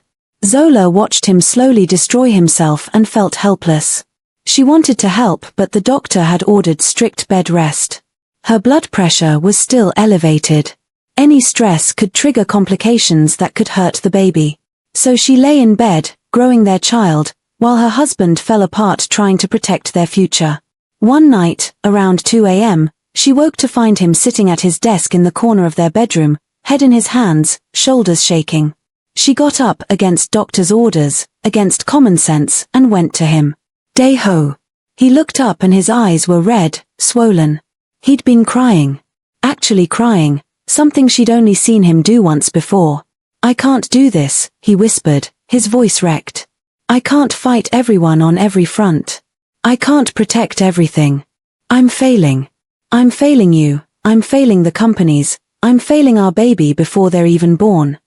Zola watched him slowly destroy himself and felt helpless. She wanted to help, but the doctor had ordered strict bed rest. Her blood pressure was still elevated. Any stress could trigger complications that could hurt the baby. So she lay in bed, growing their child, while her husband fell apart trying to protect their future. One night, around 2 a.m., she woke to find him sitting at his desk in the corner of their bedroom, head in his hands, shoulders shaking. She got up against doctor's orders, against common sense, and went to him. Dae-Ho. He looked up and his eyes were red, swollen. He'd been crying. Actually crying, something she'd only seen him do once before. I can't do this, he whispered, his voice wrecked. I can't fight everyone on every front. I can't protect everything. I'm failing. I'm failing you, I'm failing the companies, I'm failing our baby before they're even born.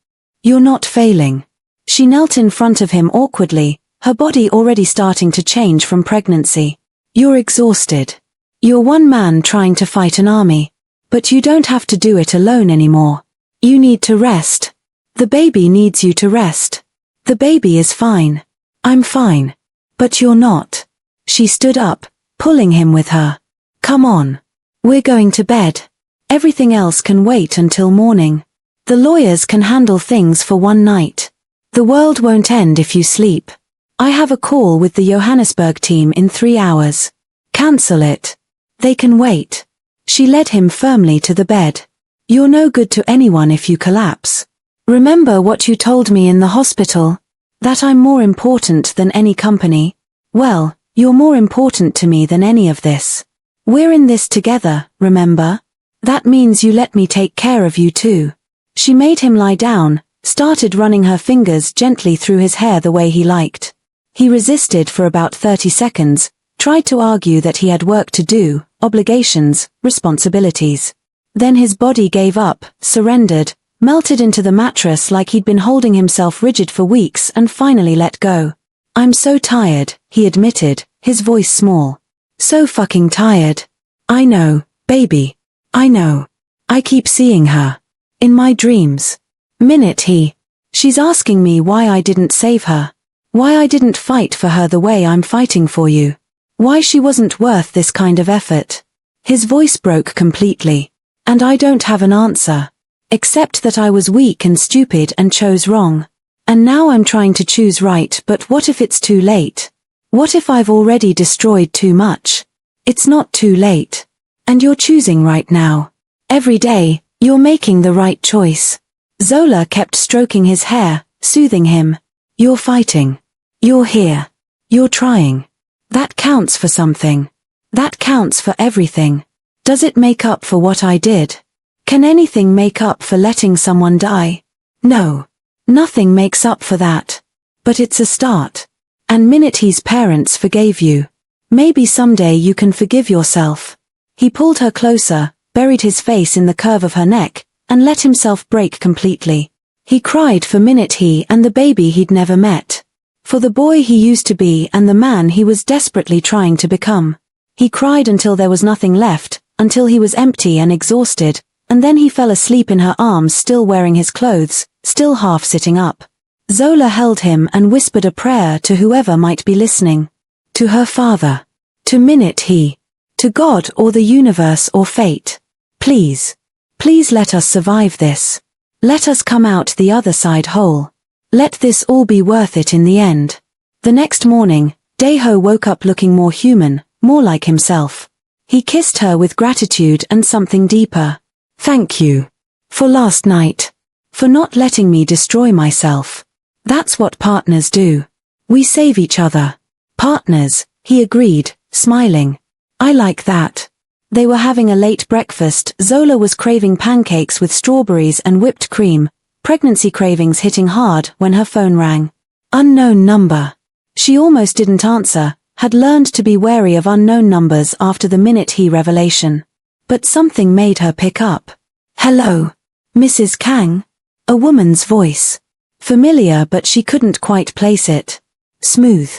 You're not failing. She knelt in front of him awkwardly, her body already starting to change from pregnancy. You're exhausted. You're one man trying to fight an army. But you don't have to do it alone anymore. You need to rest. The baby needs you to rest. The baby is fine. I'm fine. But you're not. She stood up, pulling him with her. Come on. We're going to bed. Everything else can wait until morning. The lawyers can handle things for one night. The world won't end if you sleep. I have a call with the Johannesburg team in 3 hours. Cancel it. They can wait. She led him firmly to the bed. You're no good to anyone if you collapse. Remember what you told me in the hospital? That I'm more important than any company? Well, you're more important to me than any of this. We're in this together, remember? That means you let me take care of you too. She made him lie down, started running her fingers gently through his hair the way he liked. He resisted for about 30 seconds, tried to argue that he had work to do, obligations, responsibilities. Then his body gave up, surrendered, melted into the mattress like he'd been holding himself rigid for weeks and finally let go. I'm so tired, he admitted, his voice small. So fucking tired. I know, baby. I know. I keep seeing her. In my dreams. She's asking me why I didn't save her. Why I didn't fight for her the way I'm fighting for you. Why she wasn't worth this kind of effort. His voice broke completely. And I don't have an answer. Except that I was weak and stupid and chose wrong. And now I'm trying to choose right, but what if it's too late? What if I've already destroyed too much? It's not too late. And you're choosing right now. Every day, you're making the right choice. Zola kept stroking his hair, soothing him. You're fighting. You're here. You're trying. That counts for something. That counts for everything. Does it make up for what I did? Can anything make up for letting someone die? No. Nothing makes up for that. But it's a start. And Minutie's parents forgave you. Maybe someday you can forgive yourself. He pulled her closer, buried his face in the curve of her neck, and let himself break completely. He cried for Minutie and the baby he'd never met. For the boy he used to be and the man he was desperately trying to become. He cried until there was nothing left, until he was empty and exhausted, and then he fell asleep in her arms, still wearing his clothes, still half sitting up. Zola held him and whispered a prayer to whoever might be listening. To her father. To Minutie. To God or the universe or fate. Please. Please let us survive this. Let us come out the other side whole. Let this all be worth it in the end. The next morning, Dae-Ho woke up looking more human, more like himself. He kissed her with gratitude and something deeper. Thank you. For last night. For not letting me destroy myself. That's what partners do. We save each other. Partners, he agreed, smiling. I like that. They were having a late breakfast. Zola was craving pancakes with strawberries and whipped cream, pregnancy cravings hitting hard when her phone rang. Unknown number. She almost didn't answer, had learned to be wary of unknown numbers after the Minutie revelation. But something made her pick up. Hello. Mrs. Kang? A woman's voice. Familiar, but she couldn't quite place it. Smooth.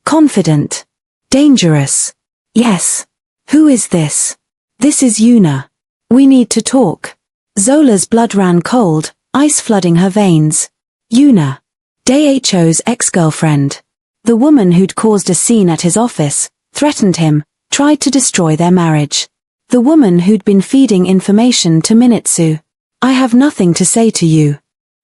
Confident. Dangerous. Yes. Who is this? This is Yuna. We need to talk. Zola's blood ran cold, ice flooding her veins. Yuna. Dae-Ho's ex-girlfriend. The woman who'd caused a scene at his office, threatened him, tried to destroy their marriage. The woman who'd been feeding information to Minutsu. I have nothing to say to you.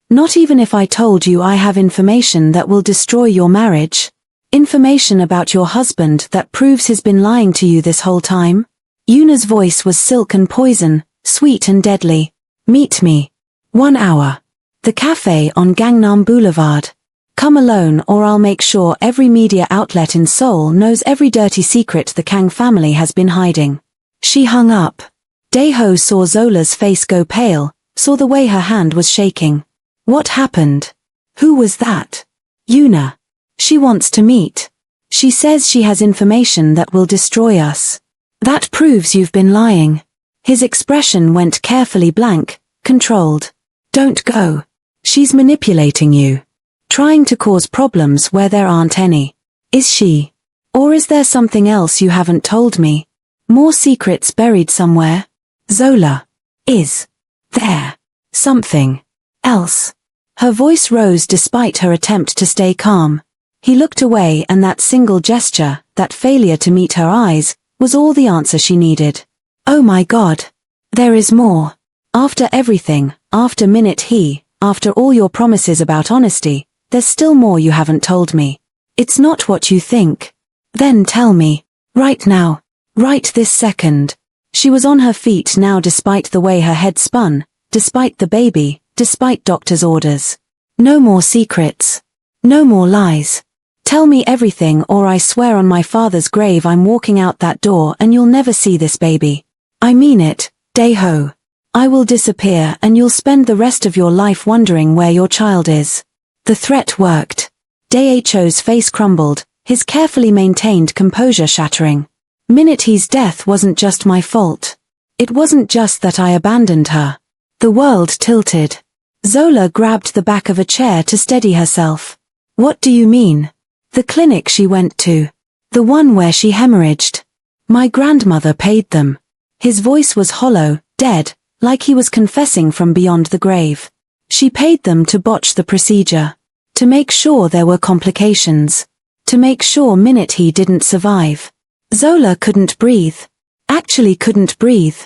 Not even if I told you I have information that will destroy your marriage. Information about your husband that proves he's been lying to you this whole time. Yuna's voice was silk and poison, sweet and deadly. Meet me. 1 hour. The cafe on Gangnam Boulevard. Come alone or I'll make sure every media outlet in Seoul knows every dirty secret the Kang family has been hiding. She hung up. Dae-Ho saw Zola's face go pale, saw the way her hand was shaking. What happened? Who was that? Yuna. She wants to meet. She says she has information that will destroy us. That proves you've been lying. His expression went carefully blank, controlled. Don't go. She's manipulating you. Trying to cause problems where there aren't any. Is she? Or is there something else you haven't told me? More secrets buried somewhere? Zola. Is there something else? Her voice rose despite her attempt to stay calm. He looked away and that single gesture, that failure to meet her eyes, was all the answer she needed. Oh my God. There is more. After everything, after Minutie, after all your promises about honesty, there's still more you haven't told me. It's not what you think. Then tell me. Right now. Right this second. She was on her feet now despite the way her head spun, despite the baby, despite doctor's orders. No more secrets. No more lies. Tell me everything or I swear on my father's grave I'm walking out that door and you'll never see this baby. I mean it, Dae-Ho. I will disappear and you'll spend the rest of your life wondering where your child is. The threat worked. Dae-Ho's face crumbled, his carefully maintained composure shattering. Minutie's death wasn't just my fault. It wasn't just that I abandoned her. The world tilted. Zola grabbed the back of a chair to steady herself. What do you mean? The clinic she went to. The one where she hemorrhaged. My grandmother paid them. His voice was hollow, dead, like he was confessing from beyond the grave. She paid them to botch the procedure. To make sure there were complications. To make sure Minutie didn't survive. Zola couldn't breathe. Actually couldn't breathe.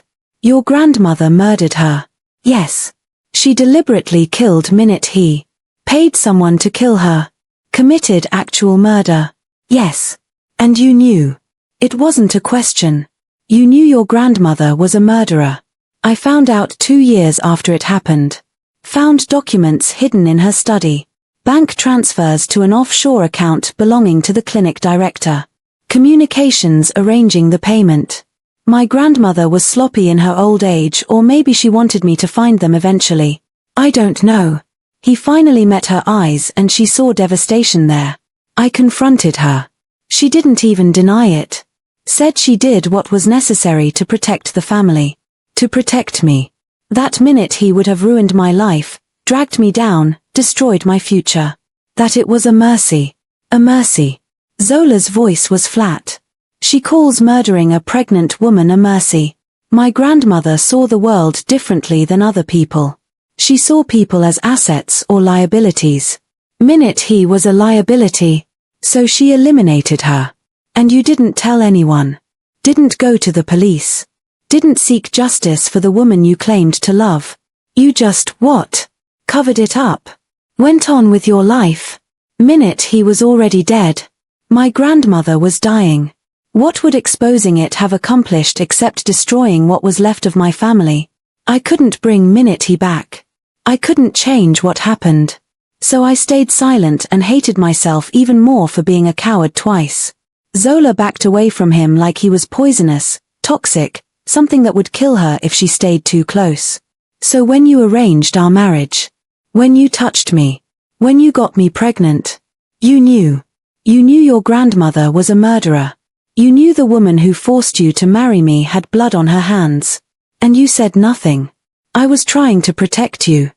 Your grandmother murdered her. Yes. She deliberately killed Minutie. Paid someone to kill her. Committed actual murder. Yes. And you knew. It wasn't a question. You knew your grandmother was a murderer. I found out 2 years after it happened. Found documents hidden in her study. Bank transfers to an offshore account belonging to the clinic director. Communications arranging the payment. My grandmother was sloppy in her old age, or maybe she wanted me to find them eventually. I don't know. He finally met her eyes and she saw devastation there. I confronted her. She didn't even deny it. Said she did what was necessary to protect the family. To protect me. That minute he would have ruined my life, dragged me down, destroyed my future. That it was a mercy. A mercy. Zola's voice was flat. She calls murdering a pregnant woman a mercy. My grandmother saw the world differently than other people. She saw people as assets or liabilities. Minute he was a liability. So she eliminated her. And you didn't tell anyone. Didn't go to the police. Didn't seek justice for the woman you claimed to love. You just, what? Covered it up. Went on with your life. Minute he was already dead. My grandmother was dying. What would exposing it have accomplished except destroying what was left of my family? I couldn't bring Minute he back. I couldn't change what happened. So I stayed silent and hated myself even more for being a coward twice. Zola backed away from him like he was poisonous, toxic, something that would kill her if she stayed too close. So when you arranged our marriage, when you touched me, when you got me pregnant, you knew. You knew your grandmother was a murderer. You knew the woman who forced you to marry me had blood on her hands. And you said nothing. I was trying to protect you.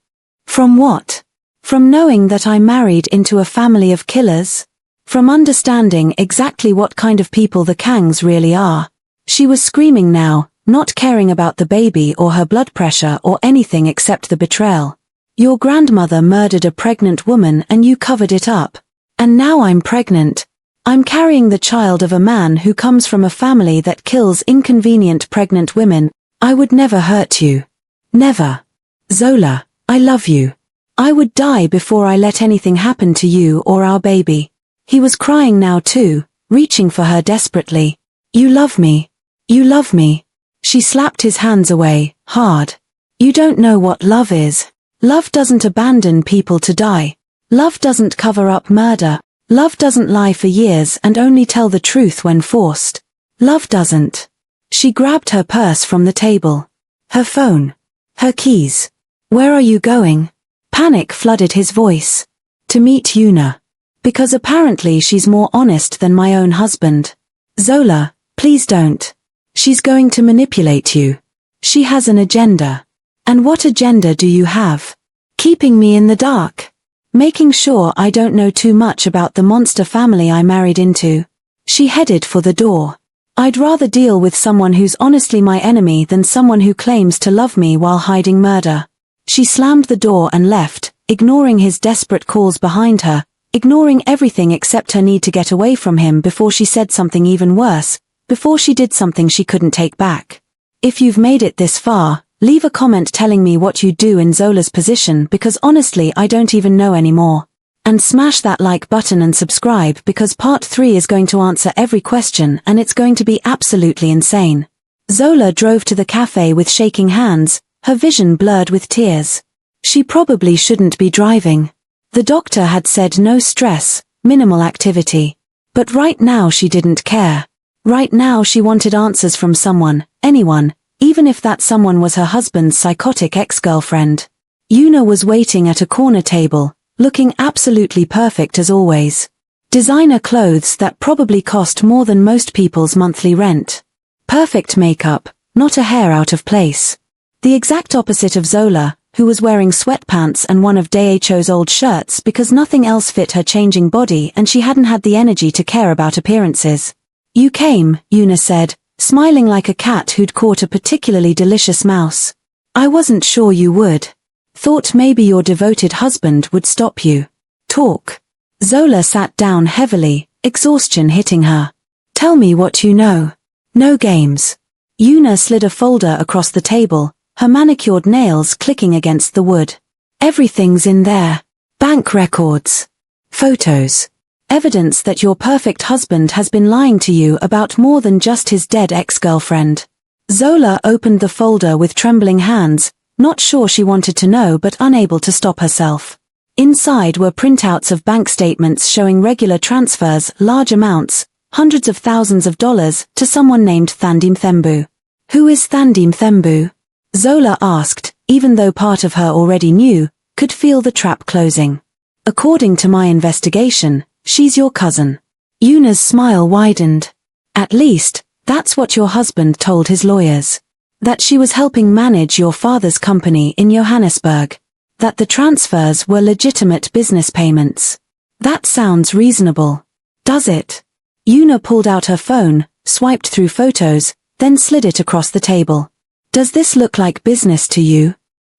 From what? From knowing that I married into a family of killers? From understanding exactly what kind of people the Kangs really are. She was screaming now, not caring about the baby or her blood pressure or anything except the betrayal. Your grandmother murdered a pregnant woman and you covered it up. And now I'm pregnant. I'm carrying the child of a man who comes from a family that kills inconvenient pregnant women. I would never hurt you. Never. Zola, I love you. I would die before I let anything happen to you or our baby. He was crying now too, reaching for her desperately. You love me. You love me. She slapped his hands away, hard. You don't know what love is. Love doesn't abandon people to die. Love doesn't cover up murder. Love doesn't lie for years and only tell the truth when forced. Love doesn't. She grabbed her purse from the table. Her phone. Her keys. Where are you going? Panic flooded his voice. To meet Yuna. Because apparently she's more honest than my own husband. Zola, please don't. She's going to manipulate you. She has an agenda. And what agenda do you have? Keeping me in the dark. Making sure I don't know too much about the monster family I married into. She headed for the door. I'd rather deal with someone who's honestly my enemy than someone who claims to love me while hiding murder. She slammed the door and left, ignoring his desperate calls behind her, ignoring everything except her need to get away from him before she said something even worse, before she did something she couldn't take back. If you've made it this far, leave a comment telling me what you'd do in Zola's position because honestly I don't even know anymore. And smash that like button and subscribe because part 3 is going to answer every question and it's going to be absolutely insane. Zola drove to the cafe with shaking hands, her vision blurred with tears. She probably shouldn't be driving. The doctor had said no stress, minimal activity. But right now she didn't care. Right now she wanted answers from someone, anyone, even if that someone was her husband's psychotic ex-girlfriend. Yuna was waiting at a corner table, looking absolutely perfect as always. Designer clothes that probably cost more than most people's monthly rent. Perfect makeup, not a hair out of place. The exact opposite of Zola, who was wearing sweatpants and one of Dae-Ho's old shirts because nothing else fit her changing body and she hadn't had the energy to care about appearances. You came, Yuna said, smiling like a cat who'd caught a particularly delicious mouse. I wasn't sure you would. Thought maybe your devoted husband would stop you. Talk. Zola sat down heavily, exhaustion hitting her. Tell me what you know. No games. Yuna slid a folder across the table, her manicured nails clicking against the wood. Everything's in there. Bank records. Photos. Evidence that your perfect husband has been lying to you about more than just his dead ex-girlfriend. Zola opened the folder with trembling hands, not sure she wanted to know but unable to stop herself. Inside were printouts of bank statements showing regular transfers, large amounts, hundreds of thousands of dollars, to someone named Thandim Thembu. Who is Thandie Mthembu? Zola asked, even though part of her already knew, could feel the trap closing. According to my investigation, she's your cousin. Yuna's smile widened. At least, that's what your husband told his lawyers. That she was helping manage your father's company in Johannesburg. That the transfers were legitimate business payments. That sounds reasonable. Does it? Yuna pulled out her phone, swiped through photos, then slid it across the table. Does this look like business to you?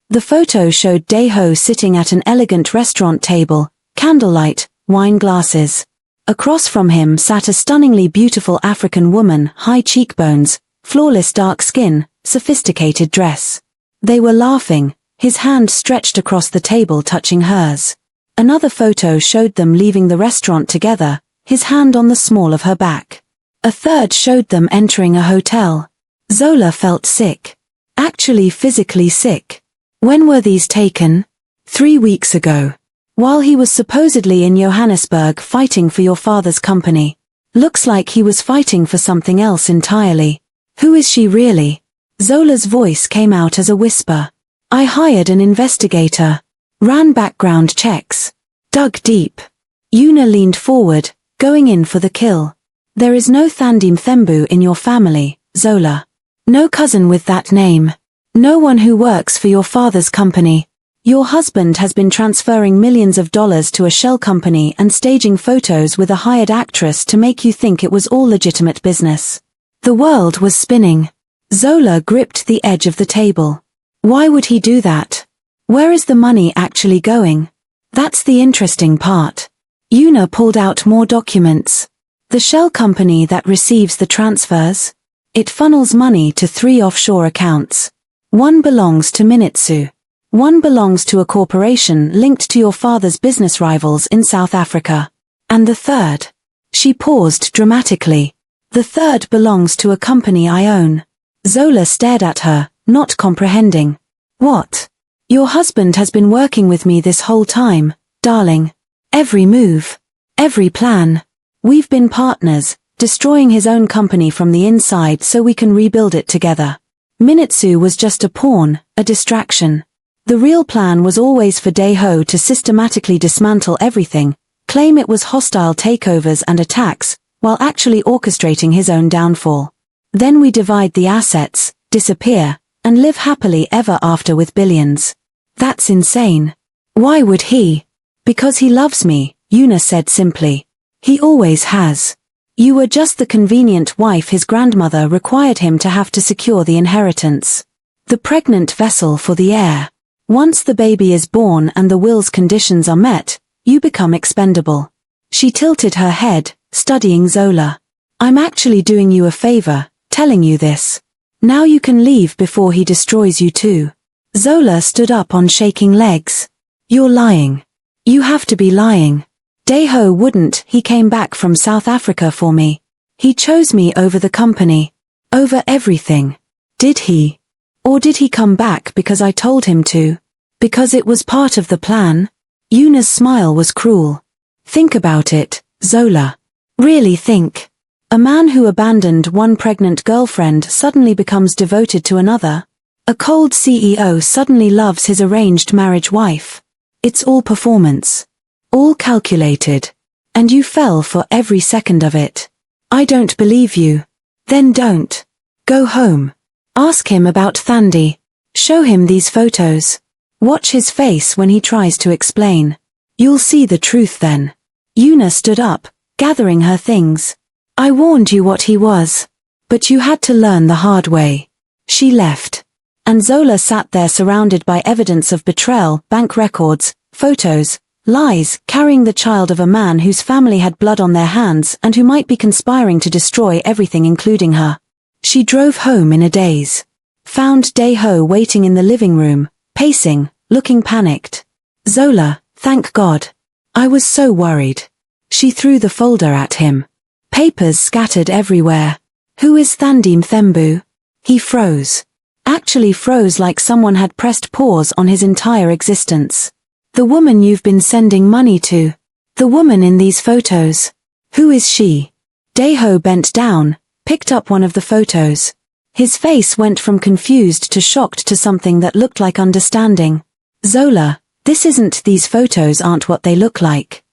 The photo showed Dae-Ho sitting at an elegant restaurant table, candlelight, wine glasses. Across from him sat a stunningly beautiful African woman, high cheekbones, flawless dark skin, sophisticated dress. They were laughing, his hand stretched across the table touching hers. Another photo showed them leaving the restaurant together, his hand on the small of her back. A third showed them entering a hotel. Zola felt sick. Actually physically sick. When were these taken? 3 weeks ago. While he was supposedly in Johannesburg fighting for your father's company. Looks like he was fighting for something else entirely. Who is she really? Zola's voice came out as a whisper. I hired an investigator. Ran background checks. Dug deep. Yuna leaned forward, going in for the kill. There is no Thandie Mthembu in your family, Zola. No cousin with that name. No one who works for your father's company. Your husband has been transferring millions of dollars to a shell company and staging photos with a hired actress to make you think it was all legitimate business. The world was spinning. Zola gripped the edge of the table. Why would he do that? Where is the money actually going? That's the interesting part. Yuna pulled out more documents. The shell company that receives the transfers? It funnels money to 3 offshore accounts. One belongs to Minitsu. One belongs to a corporation linked to your father's business rivals in South Africa. And the third? She paused dramatically. The third belongs to a company I own. Zola stared at her, not comprehending. What? Your husband has been working with me this whole time, darling. Every move. Every plan. We've been partners, destroying his own company from the inside so we can rebuild it together. Minitsu was just a pawn, a distraction. The real plan was always for Dae-Ho to systematically dismantle everything, claim it was hostile takeovers and attacks, while actually orchestrating his own downfall. Then we divide the assets, disappear, and live happily ever after with billions. That's insane. Why would he? Because he loves me, Yuna said simply. He always has. You were just the convenient wife his grandmother required him to have to secure the inheritance. The pregnant vessel for the heir. Once the baby is born and the will's conditions are met, you become expendable. She tilted her head, studying Zola. I'm actually doing you a favor, telling you this. Now you can leave before he destroys you too. Zola stood up on shaking legs. You're lying. You have to be lying. Dae-Ho wouldn't. He came back from South Africa for me. He chose me over the company. Over everything. Did he? Or did he come back because I told him to? Because it was part of the plan? Yuna's smile was cruel. Think about it, Zola. Really think. A man who abandoned one pregnant girlfriend suddenly becomes devoted to another. A cold CEO suddenly loves his arranged marriage wife. It's all performance. All calculated. And you fell for every second of it. I don't believe you. Then don't. Go home. Ask him about Thandie. Show him these photos. Watch his face when he tries to explain. You'll see the truth then. Yuna stood up, gathering her things. I warned you what he was. But you had to learn the hard way. She left. And Zola sat there surrounded by evidence of betrayal, bank records, photos, lies, carrying the child of a man whose family had blood on their hands and who might be conspiring to destroy everything including her. She drove home in a daze. Found Dae-Ho waiting in the living room, pacing, looking panicked. Zola, thank God. I was so worried. She threw the folder at him. Papers scattered everywhere. Who is Thandie Mthembu? He froze. Actually froze like someone had pressed pause on his entire existence. The woman you've been sending money to. The woman in these photos. Who is she? Dae-Ho bent down, picked up one of the photos. His face went from confused to shocked to something that looked like understanding. Zola, these photos aren't what they look like.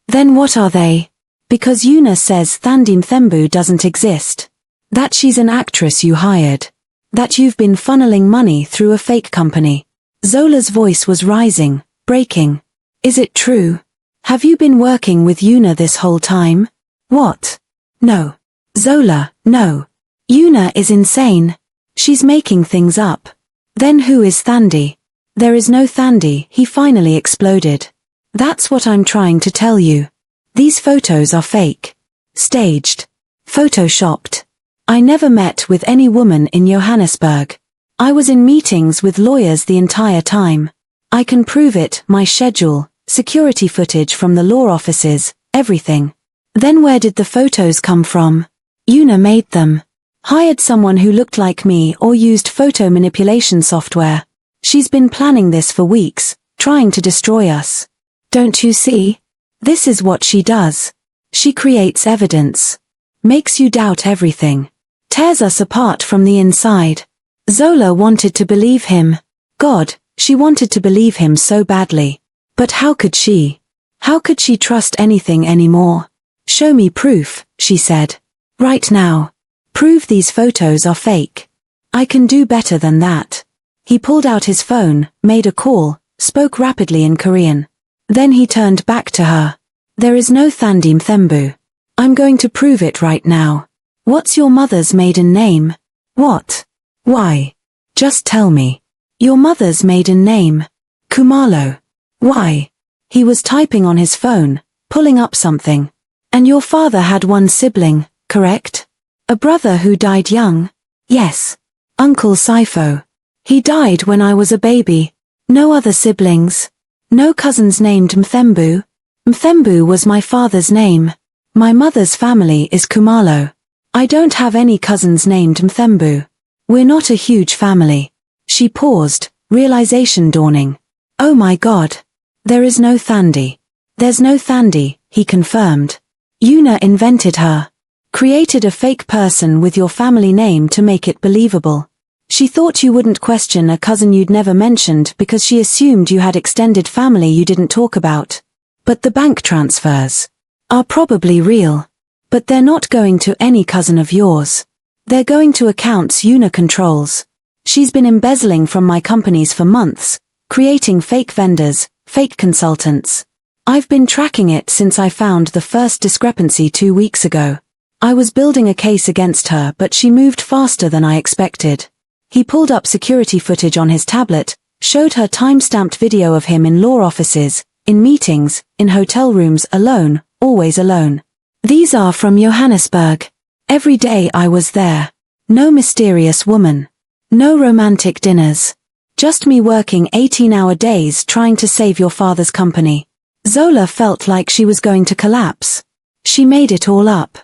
Then what are they? Because Yuna says Thandi Mthembu doesn't exist. That she's an actress you hired. That you've been funneling money through a fake company. Zola's voice was rising, breaking. Is it true? Have you been working with Yuna this whole time? What? No. Zola, no. Yuna is insane. She's making things up. Then who is Thandi? There is no Thandi, he finally exploded. That's what I'm trying to tell you. These photos are fake. Staged. Photoshopped. I never met with any woman in Johannesburg. I was in meetings with lawyers the entire time. I can prove it, my schedule, security footage from the law offices, everything. Then where did the photos come from? Yuna made them. Hired someone who looked like me or used photo manipulation software. She's been planning this for weeks, trying to destroy us. Don't you see? This is what she does. She creates evidence. Makes you doubt everything. Tears us apart from the inside. Zola wanted to believe him. God, she wanted to believe him so badly. But how could she? How could she trust anything anymore? Show me proof, she said. Right now. Prove these photos are fake. I can do better than that. He pulled out his phone, made a call, spoke rapidly in Korean. Then he turned back to her. There is no Thandi Mthembu. I'm going to prove it right now. What's your mother's maiden name? What? Why? Just tell me. Your mother's maiden name. Kumalo. Why? He was typing on his phone, pulling up something. And your father had one sibling, correct? A brother who died young? Yes. Uncle Saifo. He died when I was a baby. No other siblings. No cousins named Mthembu. Mthembu was my father's name. My mother's family is Kumalo. I don't have any cousins named Mthembu. We're not a huge family. She paused, realization dawning. Oh my God. There is no Thandi. There's no Thandi, he confirmed. Yuna invented her. Created a fake person with your family name to make it believable. She thought you wouldn't question a cousin you'd never mentioned because she assumed you had extended family you didn't talk about. But the bank transfers are probably real. But they're not going to any cousin of yours. They're going to accounts Yuna controls. She's been embezzling from my companies for months, creating fake vendors, fake consultants. I've been tracking it since I found the first discrepancy 2 weeks ago. I was building a case against her, but she moved faster than I expected. He pulled up security footage on his tablet, showed her time-stamped video of him in law offices, in meetings, in hotel rooms, alone, always alone. These are from Johannesburg. Every day I was there. No mysterious woman. No romantic dinners. Just me working 18-hour days trying to save your father's company. Zola felt like she was going to collapse. She made it all up.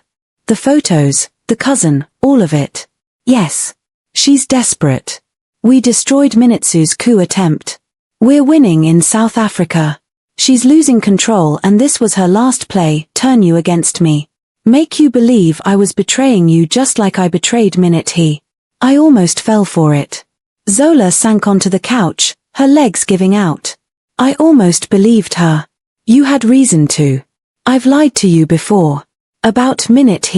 The photos, the cousin, all of it. Yes. She's desperate. We destroyed Minitsu's coup attempt. We're winning in South Africa. She's losing control and this was her last play, turn you against me. Make you believe I was betraying you just like I betrayed Minit. I almost fell for it. Zola sank onto the couch, her legs giving out. I almost believed her. You had reason to. I've lied to you before. About Minit.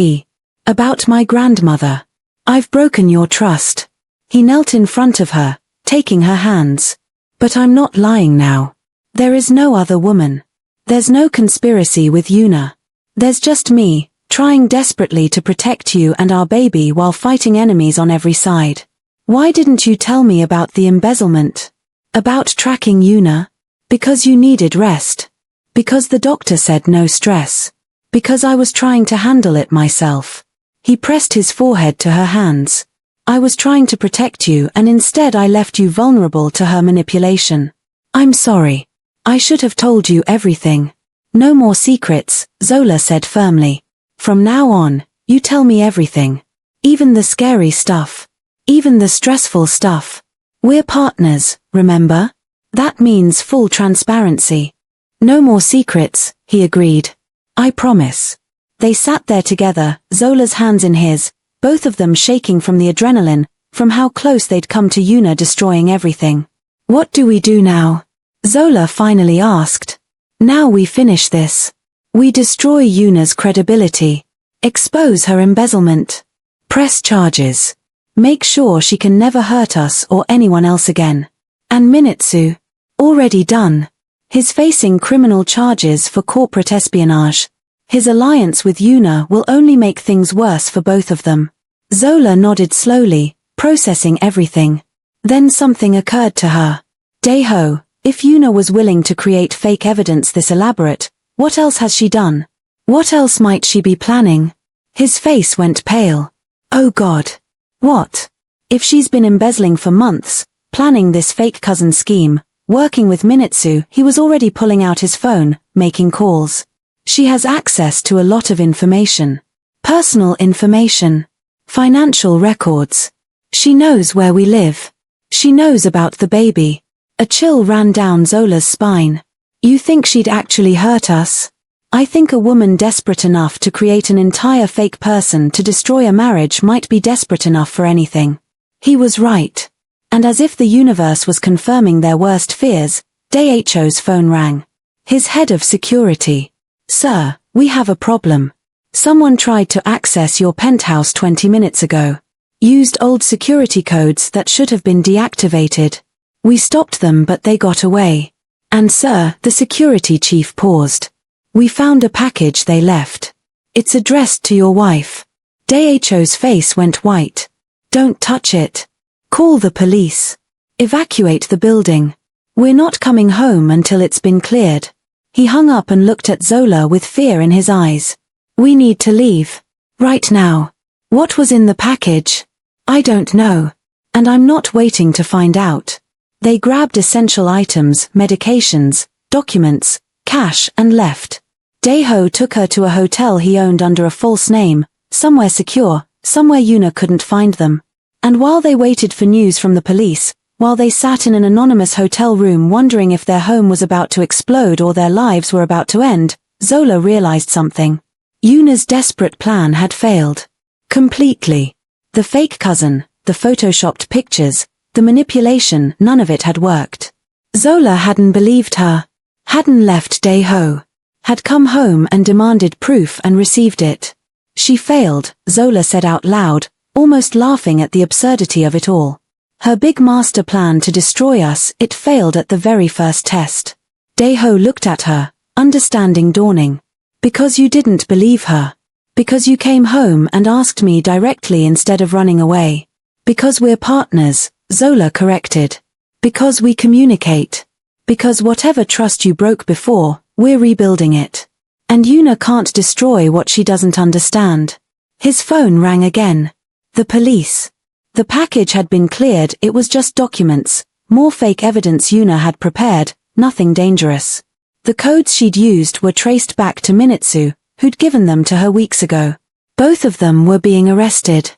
About my grandmother. I've broken your trust. He knelt in front of her, taking her hands. But I'm not lying now. There is no other woman. There's no conspiracy with Yuna. There's just me, trying desperately to protect you and our baby while fighting enemies on every side. Why didn't you tell me about the embezzlement? About tracking Yuna? Because you needed rest. Because the doctor said no stress. Because I was trying to handle it myself. He pressed his forehead to her hands. I was trying to protect you and instead I left you vulnerable to her manipulation. I'm sorry. I should have told you everything. No more secrets, Zola said firmly. From now on, you tell me everything. Even the scary stuff. Even the stressful stuff. We're partners, remember? That means full transparency. No more secrets, he agreed. I promise. They sat there together, Zola's hands in his, both of them shaking from the adrenaline, from how close they'd come to Yuna destroying everything. "What do we do now?" Zola finally asked. "Now we finish this. We destroy Yuna's credibility. Expose her embezzlement. Press charges. Make sure she can never hurt us or anyone else again." And Minitsu? Already done. He's facing criminal charges for corporate espionage. His alliance with Yuna will only make things worse for both of them. Zola nodded slowly, processing everything. Then something occurred to her. Dae-Ho, if Yuna was willing to create fake evidence this elaborate, what else has she done? What else might she be planning? His face went pale. Oh God. What? If she's been embezzling for months, planning this fake cousin scheme, working with Minitsu, he was already pulling out his phone, making calls. She has access to a lot of information. Personal information. Financial records. She knows where we live. She knows about the baby. A chill ran down Zola's spine. You think she'd actually hurt us? I think a woman desperate enough to create an entire fake person to destroy a marriage might be desperate enough for anything. He was right. And as if the universe was confirming their worst fears, Dae-Ho's phone rang. His head of security. "Sir, we have a problem. Someone tried to access your penthouse 20 minutes ago. Used old security codes that should have been deactivated. We stopped them but they got away. And sir," the security chief paused. "We found a package they left. It's addressed to your wife." Dae-Ho's face went white. "Don't touch it. Call the police. Evacuate the building. We're not coming home until it's been cleared." He hung up and looked at Zola with fear in his eyes. "We need to leave. Right now. What was in the package? I don't know. And I'm not waiting to find out." They grabbed essential items, medications, documents, cash and left. Dae-Ho took her to a hotel he owned under a false name, somewhere secure, somewhere Yuna couldn't find them. And while they waited for news from the police, while they sat in an anonymous hotel room wondering if their home was about to explode or their lives were about to end, Zola realized something. Yuna's desperate plan had failed. Completely. The fake cousin, the photoshopped pictures, the manipulation, none of it had worked. Zola hadn't believed her. Hadn't left Dae-Ho. Had come home and demanded proof and received it. She failed, Zola said out loud, almost laughing at the absurdity of it all. Her big master plan to destroy us, it failed at the very first test. Dae-Ho looked at her, understanding dawning. "Because you didn't believe her. Because you came home and asked me directly instead of running away. Because we're partners," Zola corrected. "Because we communicate. Because whatever trust you broke before, we're rebuilding it. And Yuna can't destroy what she doesn't understand." His phone rang again. The police. The package had been cleared, it was just documents, more fake evidence Yuna had prepared, nothing dangerous. The codes she'd used were traced back to Minitsu, who'd given them to her weeks ago. Both of them were being arrested.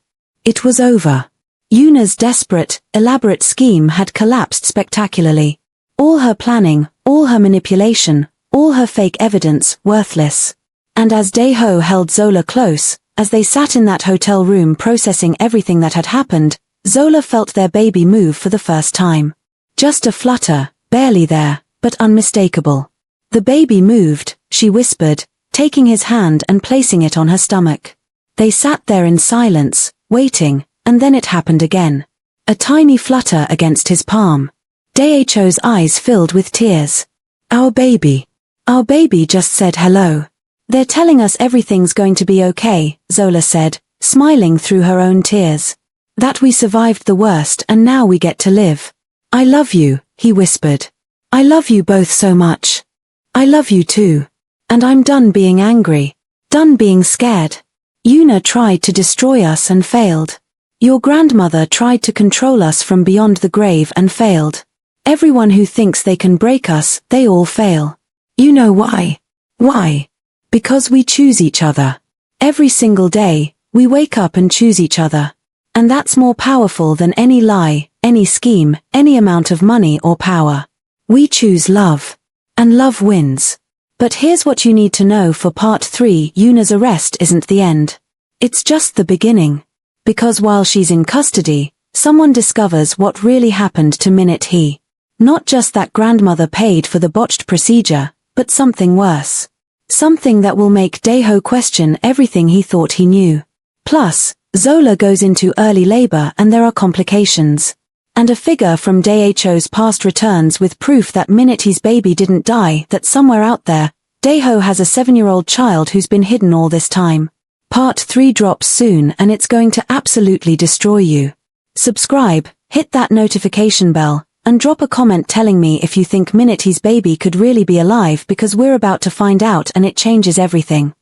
It was over. Yuna's desperate, elaborate scheme had collapsed spectacularly. All her planning, all her manipulation, all her fake evidence, worthless. And as Dae-Ho held Zola close, as they sat in that hotel room processing everything that had happened, Zola felt their baby move for the first time. Just a flutter, barely there, but unmistakable. The baby moved, she whispered, taking his hand and placing it on her stomach. They sat there in silence, waiting, and then it happened again. A tiny flutter against his palm. Dae-Ho's eyes filled with tears. Our baby just said hello. They're telling us everything's going to be okay, Zola said, smiling through her own tears. That we survived the worst and now we get to live. I love you, he whispered. I love you both so much. I love you too. And I'm done being angry. Done being scared. Yuna tried to destroy us and failed. Your grandmother tried to control us from beyond the grave and failed. Everyone who thinks they can break us, they all fail. You know why? Why? Because we choose each other. Every single day, we wake up and choose each other. And that's more powerful than any lie, any scheme, any amount of money or power. We choose love. And love wins. But here's what you need to know for part 3, Yuna's arrest isn't the end. It's just the beginning. Because while she's in custody, someone discovers what really happened to Minute He. Not just that grandmother paid for the botched procedure, but something worse. Something that will make Dae-Ho question everything he thought he knew. Plus, Zola goes into early labor and there are complications. And a figure from Dae-Ho's past returns with proof that Minute He's baby didn't die, that somewhere out there, Dae-Ho has a 7-year-old child who's been hidden all this time. Part 3 drops soon and it's going to absolutely destroy you. Subscribe, hit that notification bell, and drop a comment telling me if you think Minute He's baby could really be alive, because we're about to find out and it changes everything.